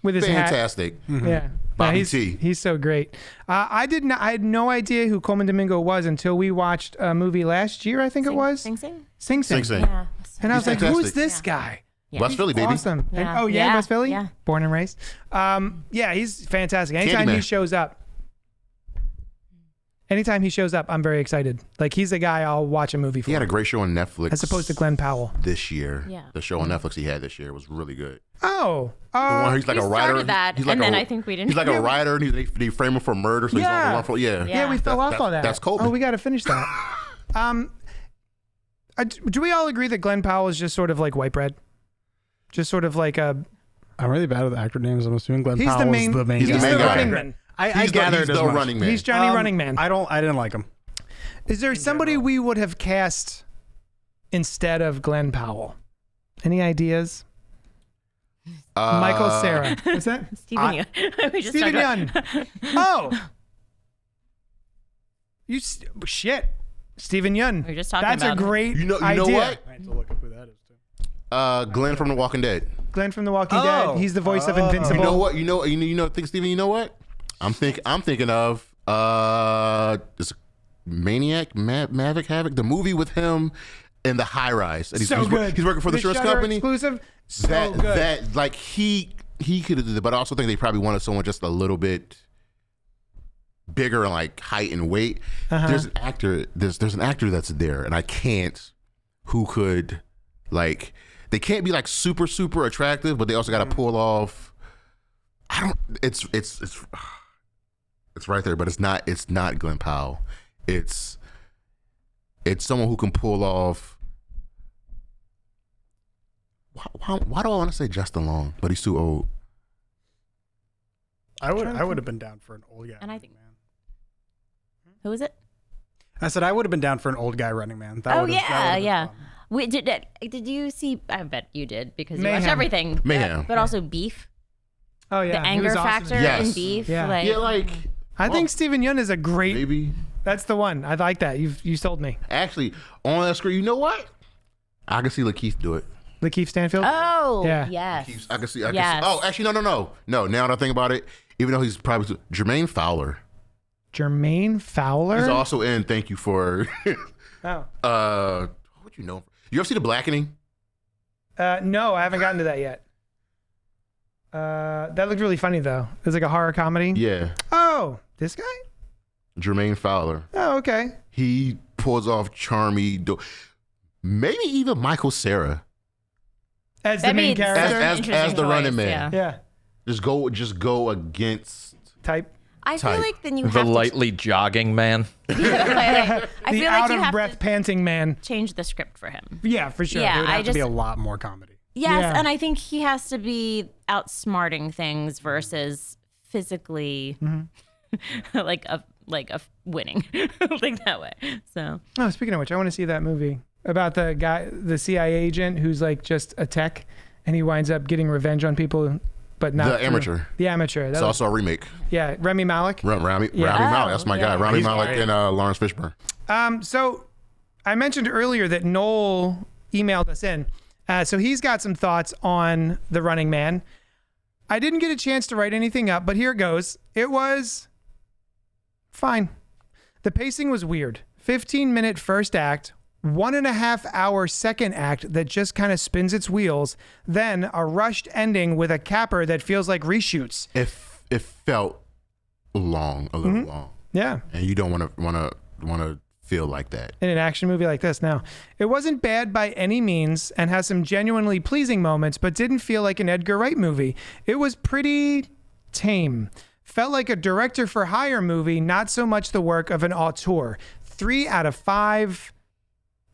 Speaker 1: with his
Speaker 3: fantastic.
Speaker 1: Yeah.
Speaker 3: Bobby
Speaker 1: T.
Speaker 3: T.
Speaker 1: He's so great. I had no idea who Coleman Domingo was until we watched a movie last year, I think it was.
Speaker 6: Sing Sing?
Speaker 3: Sing Sing.
Speaker 6: Yeah.
Speaker 1: And I was like,
Speaker 3: fantastic.
Speaker 1: who's this guy?
Speaker 6: Yeah.
Speaker 3: West Philly, baby.
Speaker 1: Awesome.
Speaker 6: Yeah.
Speaker 1: And, West Philly?
Speaker 6: Yeah.
Speaker 1: Born and raised. He's fantastic. Anytime he shows up, I'm very excited. Like, he's the guy I'll watch a movie for.
Speaker 3: He had a great show on Netflix.
Speaker 1: As opposed to Glenn Powell.
Speaker 3: This year.
Speaker 6: Yeah.
Speaker 3: The show on Netflix he had this year was really good.
Speaker 1: Oh.
Speaker 3: The one where he's like
Speaker 6: we
Speaker 3: a writer.
Speaker 6: started that,
Speaker 3: he's like
Speaker 6: and then I think we didn't.
Speaker 3: He's like a writer, and they frame him for murder, so he's on the run for
Speaker 1: Yeah, we fell off on that.
Speaker 3: That's Coleman.
Speaker 1: Oh, we got to finish that. Do we all agree that Glenn Powell is just sort of like white bread? Just sort of like a...
Speaker 4: I'm really bad with actor names. I'm assuming Glenn Powell is the main
Speaker 3: He's
Speaker 4: guy.
Speaker 3: the main guy.
Speaker 1: running man.
Speaker 4: I gathered
Speaker 3: he's the running man.
Speaker 1: He's Johnny Running Man.
Speaker 4: I didn't like him.
Speaker 1: Is there somebody we would have cast instead of Glenn Powell? Any ideas? Michael Cera. What's that?
Speaker 6: Steven Yeun. We just
Speaker 1: Steven
Speaker 6: talked about-
Speaker 1: Yeun. Oh. Shit. Steven Yeun.
Speaker 6: We were just talking
Speaker 1: That's
Speaker 6: about
Speaker 1: a great
Speaker 3: You know
Speaker 1: idea.
Speaker 3: what?
Speaker 4: I need to look up who that is too.
Speaker 3: Glenn from The Walking Dead.
Speaker 1: Glenn from The Walking Dead. He's the voice of Invincible.
Speaker 3: You know what? Steven, you know what? I'm thinking of this Maniac, Maverick Havoc, the movie with him in the high rise. And
Speaker 1: So good.
Speaker 3: He's working for the insurance
Speaker 1: Shudder
Speaker 3: company.
Speaker 1: Exclusive. So good.
Speaker 3: That like he could have did it, but I also think they probably wanted someone just a little bit bigger in like height and weight. There's an actor. There's an actor that's there, and I can't. Who could like? They can't be like super attractive, but they also got to pull off. I don't. It's right there, but it's not. It's not Glenn Powell. It's someone who can pull off. Why do I want to say Justin Long? But he's too old.
Speaker 4: I would have been down for an old guy.
Speaker 6: And I
Speaker 4: running
Speaker 6: think-
Speaker 4: man.
Speaker 6: Who is it?
Speaker 4: I said I would have been down for an old guy running man. That
Speaker 6: Oh
Speaker 4: would've- that
Speaker 6: yeah,
Speaker 4: would've been
Speaker 6: yeah.
Speaker 4: fun.
Speaker 6: Wait, did you see? I bet you did because you
Speaker 1: Mayhem.
Speaker 6: watched everything.
Speaker 3: Mayhem.
Speaker 6: But also Beef,
Speaker 1: Oh yeah.
Speaker 6: the
Speaker 1: He
Speaker 6: anger
Speaker 1: was awesome.
Speaker 6: factor
Speaker 3: Yes.
Speaker 6: in Beef.
Speaker 1: Yeah.
Speaker 6: Like,
Speaker 3: Yeah, like
Speaker 1: I think Steven Yeun is a great.
Speaker 3: maybe.
Speaker 1: That's the one. I like that. You sold me.
Speaker 3: Actually, on that screen, you know what? I can see Lakeith do it.
Speaker 1: Lakeith Stanfield.
Speaker 6: Oh,
Speaker 1: Yeah.
Speaker 6: yes.
Speaker 3: I can see.
Speaker 6: Yes.
Speaker 3: Oh, actually, no. Now that I think about it, even though he's probably Jermaine Fowler.
Speaker 1: Jermaine Fowler.
Speaker 3: He's also in Thank You for.
Speaker 1: Oh.
Speaker 3: What would you know? You ever see The Blackening?
Speaker 1: No, I haven't gotten to that yet. That looked really funny though. It was like a horror comedy.
Speaker 3: Yeah.
Speaker 1: Oh, this guy?
Speaker 3: Jermaine Fowler.
Speaker 1: Oh, okay.
Speaker 3: He pulls off charmy. Maybe even Michael Cera
Speaker 1: As the main character.
Speaker 3: as the running man.
Speaker 1: Yeah.
Speaker 3: Just go against
Speaker 1: Type.
Speaker 6: I feel
Speaker 3: Type.
Speaker 6: like then you
Speaker 7: The
Speaker 6: have
Speaker 7: lightly jogging man.
Speaker 6: I
Speaker 1: The
Speaker 6: feel like
Speaker 1: out
Speaker 6: you
Speaker 1: of
Speaker 6: have
Speaker 1: breath
Speaker 6: to
Speaker 1: panting man.
Speaker 6: change the script for him.
Speaker 1: Yeah, for sure.
Speaker 6: Yeah.
Speaker 4: There would
Speaker 6: I
Speaker 4: have to be
Speaker 6: just-
Speaker 4: a lot more comedy.
Speaker 6: Yes,
Speaker 1: Yeah.
Speaker 6: and I think he has to be outsmarting things versus physically like a winning like that way. So
Speaker 1: Oh, speaking of which, I want to see that movie about the guy, the CIA agent who's like just a tech, and he winds up getting revenge on people, but not
Speaker 3: the amateur.
Speaker 1: The amateur. That
Speaker 3: It's
Speaker 1: was-
Speaker 3: also a remake.
Speaker 1: yeah, Rami Malek.
Speaker 3: Rami
Speaker 1: Yeah.
Speaker 3: Malek. That's my guy. Rami
Speaker 4: He's
Speaker 3: Malek
Speaker 4: great.
Speaker 3: and Lawrence Fishburne.
Speaker 1: So I mentioned earlier that Noel emailed us in. So he's got some thoughts on The Running Man. I didn't get a chance to write anything up, but here it goes. It was fine. The pacing was weird. 15-minute first act, 1.5 hour second act that just kind of spins its wheels, then a rushed ending with a capper that feels like reshoots.
Speaker 3: It felt long, a little long,
Speaker 1: Yeah.
Speaker 3: and you don't want to feel like that.
Speaker 1: In an action movie like this. Now, it wasn't bad by any means and has some genuinely pleasing moments, but didn't feel like an Edgar Wright movie. It was pretty tame. Felt like a director for hire movie, not so much the work of an auteur. 3 out of 5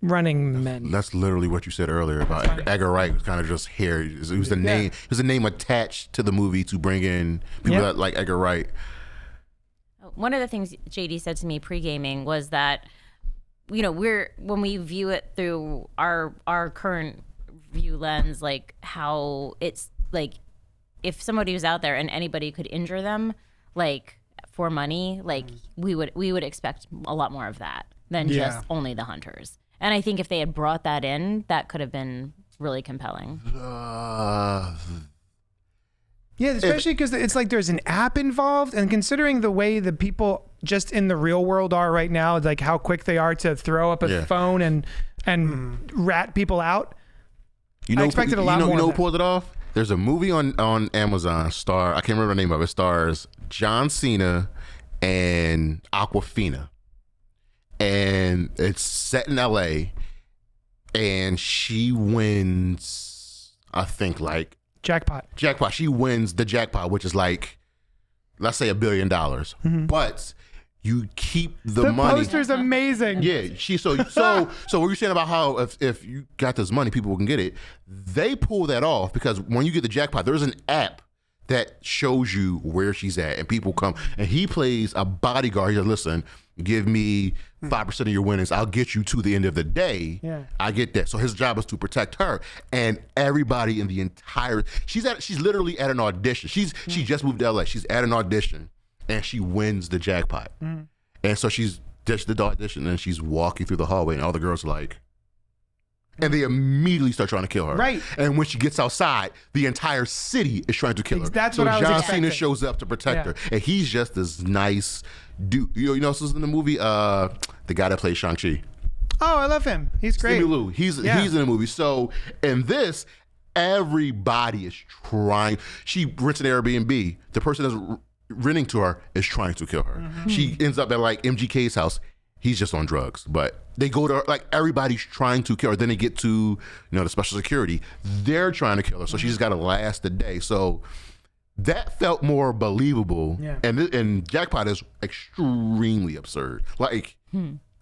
Speaker 1: Running Men.
Speaker 3: That's literally what you said earlier about Edgar Wright. Was kind of just here. It was the name. It was the name attached to the movie to bring in people that like Edgar Wright.
Speaker 6: one of the things JD said to me pre-gaming was that, you know, when we view it through our current view lens, like how it's like if somebody was out there and anybody could injure them, like for money, like we would expect a lot more of that than just only the hunters. And I think if they had brought that in, that could have been really compelling.
Speaker 1: Yeah, especially because it's like there's an app involved, and considering the way the people just in the real world are right now, like how quick they are to throw up a phone and rat people out.
Speaker 3: You know,
Speaker 1: I expected a lot more.
Speaker 3: You know
Speaker 1: of
Speaker 3: who
Speaker 1: that.
Speaker 3: pulled it off? There's a movie on Amazon. I can't remember the name of it. Stars John Cena and Aquafina, and it's set in L.A. and she wins, I think, like
Speaker 1: Jackpot.
Speaker 3: She wins the jackpot, which is like, let's say $1 billion. But you keep the money.
Speaker 1: The poster's amazing.
Speaker 3: Yeah, so what you're saying about how if you got this money, people can get it. They pull that off because when you get the jackpot, there's an app that shows you where she's at, and people come. And he plays a bodyguard. He says, "Listen, give me 5% of your winnings. I'll get you to the end of the day."
Speaker 1: Yeah.
Speaker 3: I get that. So his job is to protect her and everybody in the entire. She's literally at an audition. She just moved to LA. She's at an audition, and she wins the jackpot. And so she's just the audition, and she's walking through the hallway, and all the girls are like, and they immediately start trying to kill her.
Speaker 1: Right.
Speaker 3: And when she gets outside, the entire city is trying to kill her.
Speaker 1: That's
Speaker 3: so
Speaker 1: what I was
Speaker 3: John
Speaker 1: expecting.
Speaker 3: Cena shows up to protect her, and he's just this nice dude. You know, this is in the movie, the guy that plays Shang-Chi.
Speaker 1: Oh, I love him. He's great.
Speaker 3: Simu Liu. He's in the movie. So in this, everybody is trying. She rents an Airbnb. The person that's renting to her is trying to kill her. She ends up at like MGK's house. He's just on drugs, but they go to her, like everybody's trying to kill her. Then they get to the special security. They're trying to kill her, so she just got to last the day. So that felt more believable.
Speaker 1: Yeah.
Speaker 3: And Jackpot is extremely absurd, like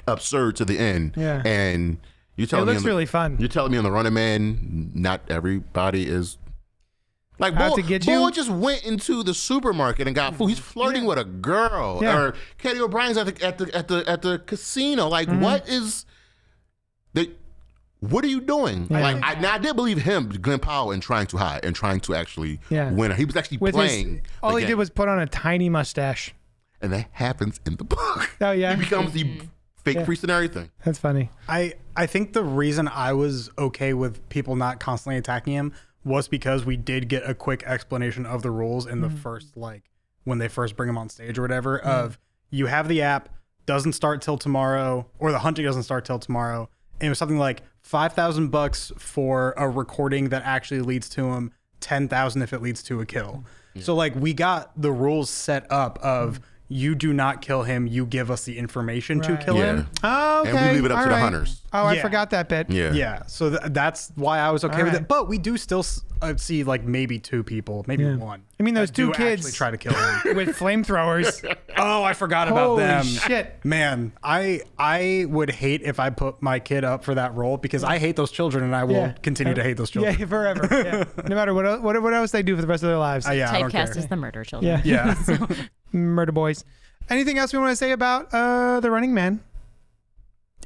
Speaker 3: absurd to the end.
Speaker 1: Yeah.
Speaker 3: And you're
Speaker 1: It
Speaker 3: telling me
Speaker 1: looks really fun.
Speaker 3: You're telling me on The Running Man, not everybody is. Like
Speaker 1: Out
Speaker 3: Bull,
Speaker 1: to get
Speaker 3: Bull
Speaker 1: you?
Speaker 3: just went into the supermarket and got food. He's flirting with a girl.
Speaker 1: Yeah.
Speaker 3: Or Katie O'Brien's at the casino. Like what is what are you doing?
Speaker 1: Yeah.
Speaker 3: Like I did believe him, Glenn Powell, in trying to hide and trying to actually win her. He was actually
Speaker 1: With
Speaker 3: playing.
Speaker 1: all
Speaker 3: the
Speaker 1: he
Speaker 3: game.
Speaker 1: did was put on a tiny mustache.
Speaker 3: And that happens in the book.
Speaker 1: Oh, yeah?
Speaker 3: He becomes the fake priest and everything.
Speaker 1: That's funny.
Speaker 4: I think the reason I was okay with people not constantly attacking him was because we did get a quick explanation of the rules in the first, like, when they first bring him on stage or whatever, of you have the app, doesn't start till tomorrow, or the hunting doesn't start till tomorrow. And it was something like $5,000 for a recording that actually leads to him 10,000 if it leads to a kill. So like we got the rules set up of you do not kill him, you give us the information to kill him.
Speaker 1: Oh, okay.
Speaker 3: And we leave it up
Speaker 1: All
Speaker 3: to
Speaker 1: right.
Speaker 3: the hunters.
Speaker 1: Oh, I
Speaker 4: Yeah.
Speaker 1: forgot that bit.
Speaker 3: Yeah.
Speaker 4: So that's why I was okay with
Speaker 1: right.
Speaker 4: it. But we do still see like maybe 2 people, maybe one.
Speaker 1: I mean, those
Speaker 4: that
Speaker 1: 2
Speaker 4: do
Speaker 1: kids
Speaker 4: actually try to kill him.
Speaker 1: with flamethrowers.
Speaker 4: Oh, I forgot about
Speaker 1: Holy
Speaker 4: them.
Speaker 1: shit.
Speaker 4: Man, I would hate if I put my kid up for that role because I hate those children and I will continue to hate those children.
Speaker 1: Yeah, forever. Yeah. No matter what else they do for the rest of their lives.
Speaker 4: Yeah, I don't care.
Speaker 6: Typecast as the murder children.
Speaker 1: Yeah.
Speaker 4: Yeah.
Speaker 1: Murder boys. Anything else we want to say about The Running Man?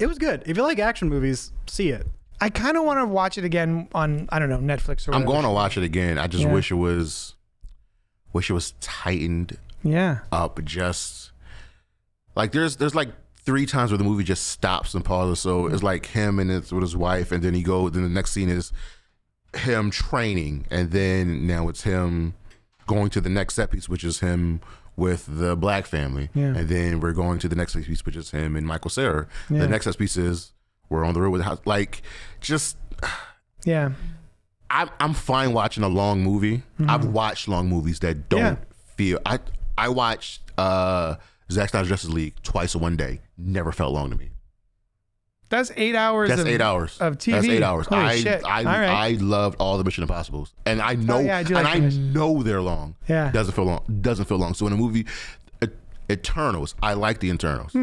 Speaker 4: It was good. If you like action movies, see it.
Speaker 1: I kind of want to watch it again on, I don't know, Netflix or whatever.
Speaker 3: I'm going to watch it again. I just
Speaker 1: Yeah.
Speaker 3: wish it was tightened
Speaker 1: Yeah.
Speaker 3: up. Just like there's like 3 times where the movie just stops and pauses. So it's like him and it's with his wife, and then then the next scene is him training, and then now it's him going to the next set piece, which is him with the black family.
Speaker 1: Yeah.
Speaker 3: And then we're going to the next set piece, which is him and Michael Cera.
Speaker 1: Yeah.
Speaker 3: The next set piece is we're on the road with the house. Like, just
Speaker 1: Yeah.
Speaker 3: I'm fine watching a long movie. I've watched long movies that don't feel. I watched Zack Snyder's Justice League twice in one day. Never felt long to me.
Speaker 1: That's 8 hours.
Speaker 3: That's
Speaker 1: of,
Speaker 3: 8 hours
Speaker 1: of TV.
Speaker 3: That's 8 hours.
Speaker 1: Holy shit. All right.
Speaker 3: I loved all the Mission Impossibles, and I know
Speaker 1: yeah, I do like
Speaker 3: I
Speaker 1: Mission.
Speaker 3: know they're long.
Speaker 1: Yeah.
Speaker 3: Doesn't feel long. So in a movie, Eternals, I like the Eternals.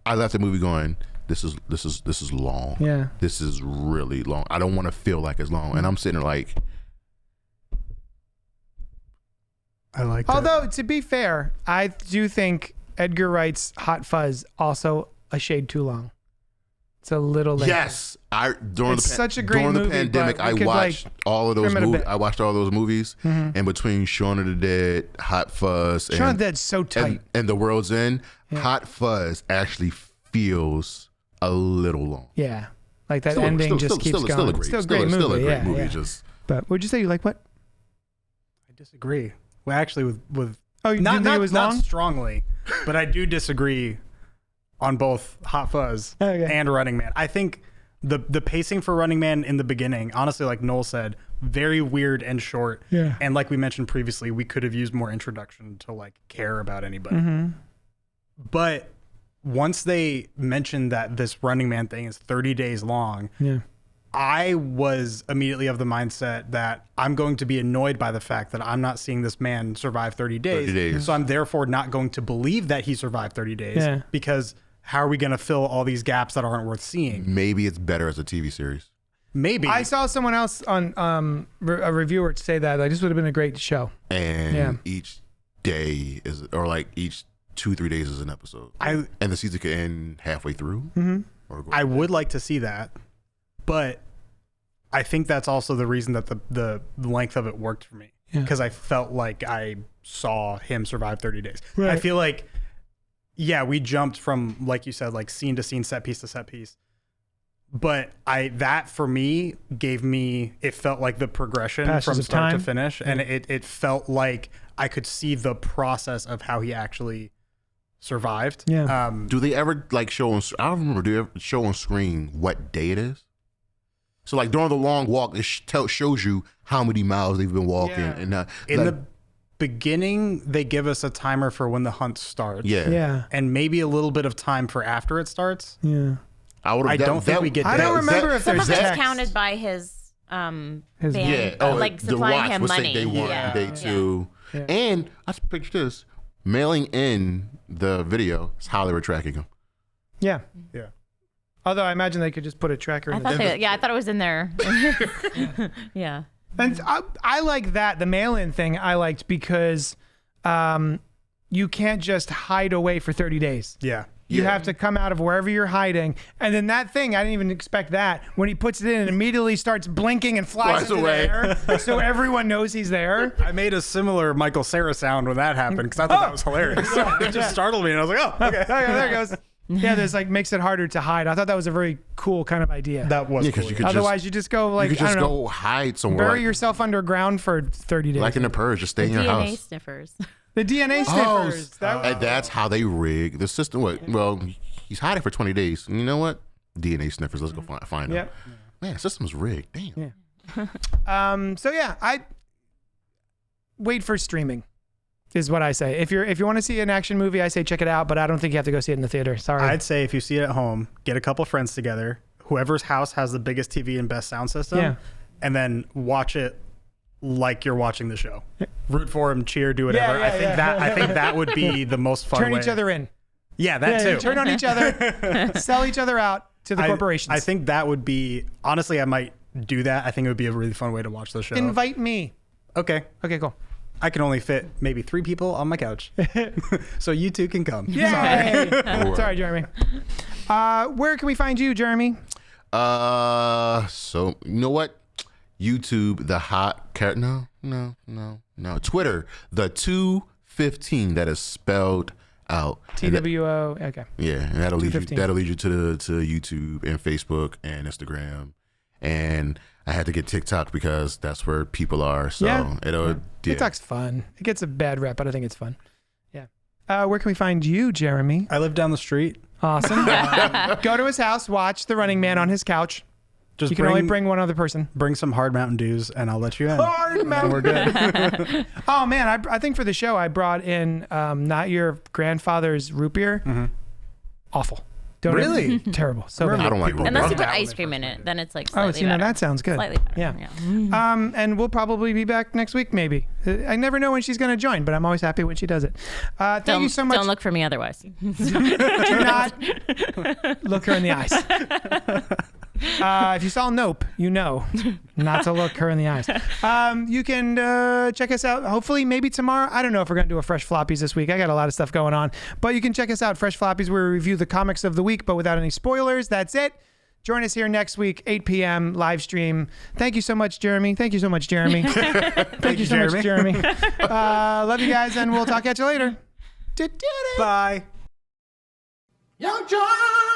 Speaker 3: I left the movie going, this is long.
Speaker 1: Yeah.
Speaker 3: This is really long. I don't want to feel like it's long, and I'm sitting there like.
Speaker 4: I like that.
Speaker 1: Although, to be fair, I do think Edgar Wright's Hot Fuzz also a shade too long. It's a little late.
Speaker 3: Yes, during
Speaker 1: It's such a great
Speaker 3: during
Speaker 1: movie,
Speaker 3: the pandemic,
Speaker 1: but we
Speaker 3: I
Speaker 1: could,
Speaker 3: watched all of those
Speaker 1: trim it a
Speaker 3: movies.
Speaker 1: bit.
Speaker 3: I watched all those movies, and between Shaun of the Dead, Hot Fuzz,
Speaker 1: Shaun of
Speaker 3: and
Speaker 1: the Dead's so tight.
Speaker 3: and The World's End, Hot Fuzz actually feels a little long.
Speaker 1: Yeah. Like that ending just keeps going.
Speaker 3: Still a great movie.
Speaker 1: Still a great
Speaker 3: movie.
Speaker 1: Yeah.
Speaker 3: Just
Speaker 1: But would you say you like what?
Speaker 4: I disagree. Well, actually, with
Speaker 1: Oh, you didn't think it was long?
Speaker 4: Not strongly, but I do disagree on both Hot Fuzz
Speaker 1: Okay.
Speaker 4: and Running Man. I think the pacing for Running Man in the beginning, honestly, like Noel said, very weird and short.
Speaker 1: Yeah.
Speaker 4: And like we mentioned previously, we could have used more introduction to like care about anybody. But once they mentioned that this Running Man thing is 30 days long,
Speaker 1: Yeah.
Speaker 4: I was immediately of the mindset that I'm going to be annoyed by the fact that I'm not seeing this man survive 30 days.
Speaker 3: 30 days.
Speaker 4: So I'm therefore not going to believe that he survived 30 days
Speaker 1: Yeah.
Speaker 4: because how are we going to fill all these gaps that aren't worth seeing?
Speaker 3: maybe it's better as a TV series.
Speaker 4: Maybe.
Speaker 1: I saw someone else on a reviewer say that like this would have been a great show.
Speaker 3: And each day is, or like each 2-3 days is an episode. And the season could end halfway through. Or go
Speaker 4: I would like to see that, but I think that's also the reason that the length of it worked for me because I felt like I saw him survive 30 days.
Speaker 1: Right.
Speaker 4: I feel like, yeah, we jumped from, like you said, like scene to scene, set piece to set piece. But that for me gave me, it felt like the progression
Speaker 1: Passes
Speaker 4: from
Speaker 1: of
Speaker 4: start to
Speaker 1: time.
Speaker 4: finish. And it felt like I could see the process of how he actually survived.
Speaker 1: Yeah.
Speaker 3: Do they ever like show on? I don't remember. Do they ever show on screen what day it is? So like during the long walk, it shows you how many miles they've been walking, and
Speaker 4: In
Speaker 3: like,
Speaker 4: the beginning, they give us a timer for when the hunt starts.
Speaker 1: Yeah.
Speaker 4: And maybe a little bit of time for after it starts.
Speaker 1: Yeah.
Speaker 4: I don't think we get
Speaker 1: I
Speaker 4: that.
Speaker 1: don't remember if
Speaker 6: Some
Speaker 1: there's
Speaker 6: of it's
Speaker 1: text.
Speaker 6: counted by his band,
Speaker 3: Yeah,
Speaker 6: like
Speaker 3: the
Speaker 6: supplying
Speaker 3: watch
Speaker 6: him
Speaker 3: would say
Speaker 6: money.
Speaker 3: day 1,
Speaker 6: yeah.
Speaker 3: day 2, and I just picture this: mailing in the video is how they were tracking him.
Speaker 1: Yeah.
Speaker 4: Yeah.
Speaker 1: Although I imagine they could just put a tracker in
Speaker 6: I
Speaker 1: the
Speaker 6: thought I thought it was in there. Yeah.
Speaker 1: And I like that. The mail-in thing I liked because you can't just hide away for 30 days.
Speaker 4: Yeah.
Speaker 1: You have to come out of wherever you're hiding. And then that thing, I didn't even expect that. When he puts it in, it immediately starts blinking and flies into
Speaker 3: away.
Speaker 1: the air. So everyone knows he's there.
Speaker 4: I made a similar Michael Cera sound when that happened because I thought that was hilarious. It just startled me and I was like, oh, okay.
Speaker 1: Oh, yeah, there it goes. Yeah, there's like makes it harder to hide. I thought that was a very cool kind of idea.
Speaker 4: That was
Speaker 3: because
Speaker 4: cool.
Speaker 3: you could
Speaker 1: Otherwise, you just go like,
Speaker 3: you could
Speaker 1: I
Speaker 3: just
Speaker 1: don't know,
Speaker 3: go hide somewhere,
Speaker 1: bury
Speaker 3: like,
Speaker 1: yourself underground for 30 days.
Speaker 3: like in the Purge, just stay in your
Speaker 6: DNA
Speaker 3: house.
Speaker 6: sniffers.
Speaker 1: The DNA sniffers.
Speaker 3: And that's how they rig the system. What? Well, he's hiding for 20 days. You know what? DNA sniffers. Let's go find him.
Speaker 1: Yep.
Speaker 3: Man, the system's rigged. Damn.
Speaker 1: So yeah, wait for streaming. Is what I say. If you want to see an action movie, I say check it out, but I don't think you have to go see it in the theater. Sorry.
Speaker 4: I'd say if you see it at home, get a couple friends together, whoever's house has the biggest TV and best sound system, and then watch it like you're watching the show. Root for them, cheer, do whatever. I think that would be the most fun
Speaker 1: Turn
Speaker 4: way.
Speaker 1: each other in.
Speaker 4: Yeah, that too.
Speaker 1: Turn on each other. Sell each other out to the corporations.
Speaker 4: I think that would be, honestly, I might do that. I think it would be a really fun way to watch the show.
Speaker 1: Invite me.
Speaker 4: Okay,
Speaker 1: cool.
Speaker 4: I can only fit maybe 3 people on my couch. So you two can come.
Speaker 1: Yay! Sorry, Jeremy. Where can we find you, Jeremy?
Speaker 3: So you know what? YouTube, the hot cat. No. Twitter, the 215 that is spelled out.
Speaker 1: TWO. Okay.
Speaker 3: Yeah, and that'll lead you to YouTube and Facebook and Instagram, and I had to get TikTok because that's where people are. So
Speaker 1: TikTok's fun. It gets a bad rep, but I think it's fun. Yeah. Where can we find you, Jeremy?
Speaker 4: I live down the street.
Speaker 1: Awesome. Go to his house, watch The Running Man on his couch. You can only bring one other person.
Speaker 4: Bring some hard Mountain Dews, and I'll let you in.
Speaker 1: Hard Mountain.
Speaker 4: We're good.
Speaker 1: Oh man, I think for the show I brought in not your grandfather's root beer.
Speaker 4: Mm-hmm.
Speaker 1: Awful.
Speaker 4: Really?
Speaker 1: Terrible. So bad.
Speaker 3: I don't like root
Speaker 6: Unless you
Speaker 3: beer.
Speaker 6: put ice cream in it, then it's like slightly
Speaker 1: now
Speaker 6: better.
Speaker 1: that sounds good.
Speaker 6: Slightly better.
Speaker 1: Yeah. And we'll probably be back next week, maybe. I never know when she's going to join, but I'm always happy when she does it. Thank you so much.
Speaker 6: Don't look for me otherwise.
Speaker 1: Do not look her in the eyes. If you saw Nope, you know not to look her in the eyes. You can check us out, hopefully maybe tomorrow. I don't know if we're going to do a Fresh Floppies this week. I got a lot of stuff going on. But you can check us out, Fresh Floppies, where we review the comics of the week, but without any spoilers. That's it. Join us here next week, 8 p.m. live stream. Thank you so much, Jeremy. Thank you so much, Jeremy. Thank you so much, Jeremy. Love you guys, and we'll talk at you later.
Speaker 4: Bye.
Speaker 2: YunkJunk!